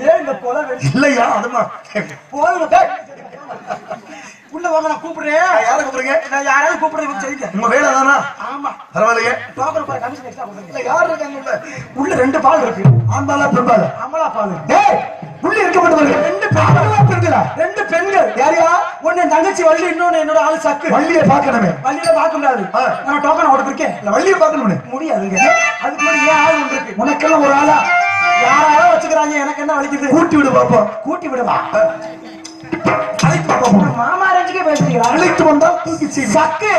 ஏன் இந்த கொலை இல்லையா? அதுதான் உள்ள வாங்க. நான் கூப்பிடுறேன். யாரை கூப்பிடுறீங்க? நான் யாராவது கூப்பிடுறேன் செய்யுங்க. உங்க வேலை தானா? ஆமா. பரவாயில்லையே. டோக்கன் பாரு கமிஷன் எக்ஸ்ட்ரா கொடுங்க. யார் இருக்காங்க உள்ள? உள்ள 2 பால் இருக்கு. ஆண்டாளா பெண்பாளா? அமலா பால். டேய் உள்ள இருக்கப்பட்டவர்கள் 2 பெண்கள். 2 பெண்கள். யாரியா? ஒன்னு தங்கச்சி வள்ளி, இன்னொன்னு என்னோட ஆளு சக்கு. வள்ளியை பார்க்கணுமே. வள்ளியில பார்க்க முடியாது. நான் டோக்கன் கொடுத்துருக்கேன். இல்ல வள்ளியை பார்க்கணுமே. முடியாதுங்க. அதுக்கு முன்னாடி ஏன் ஆள் ஒன்று இருக்கு. உனக்கெல்லாம் ஒரு ஆளா? யாராவது வச்சுக்கிறாங்க. எனக்கு என்ன வலிக்குது? கூட்டி விடு பாப்போம். கூட்டி விடுவா. அழைத்து பாப்போம். மாமா ரஞ்சிக்கே பேசுறீங்களா? அழைத்து வந்தால் தூக்கி சீவி. சக்கு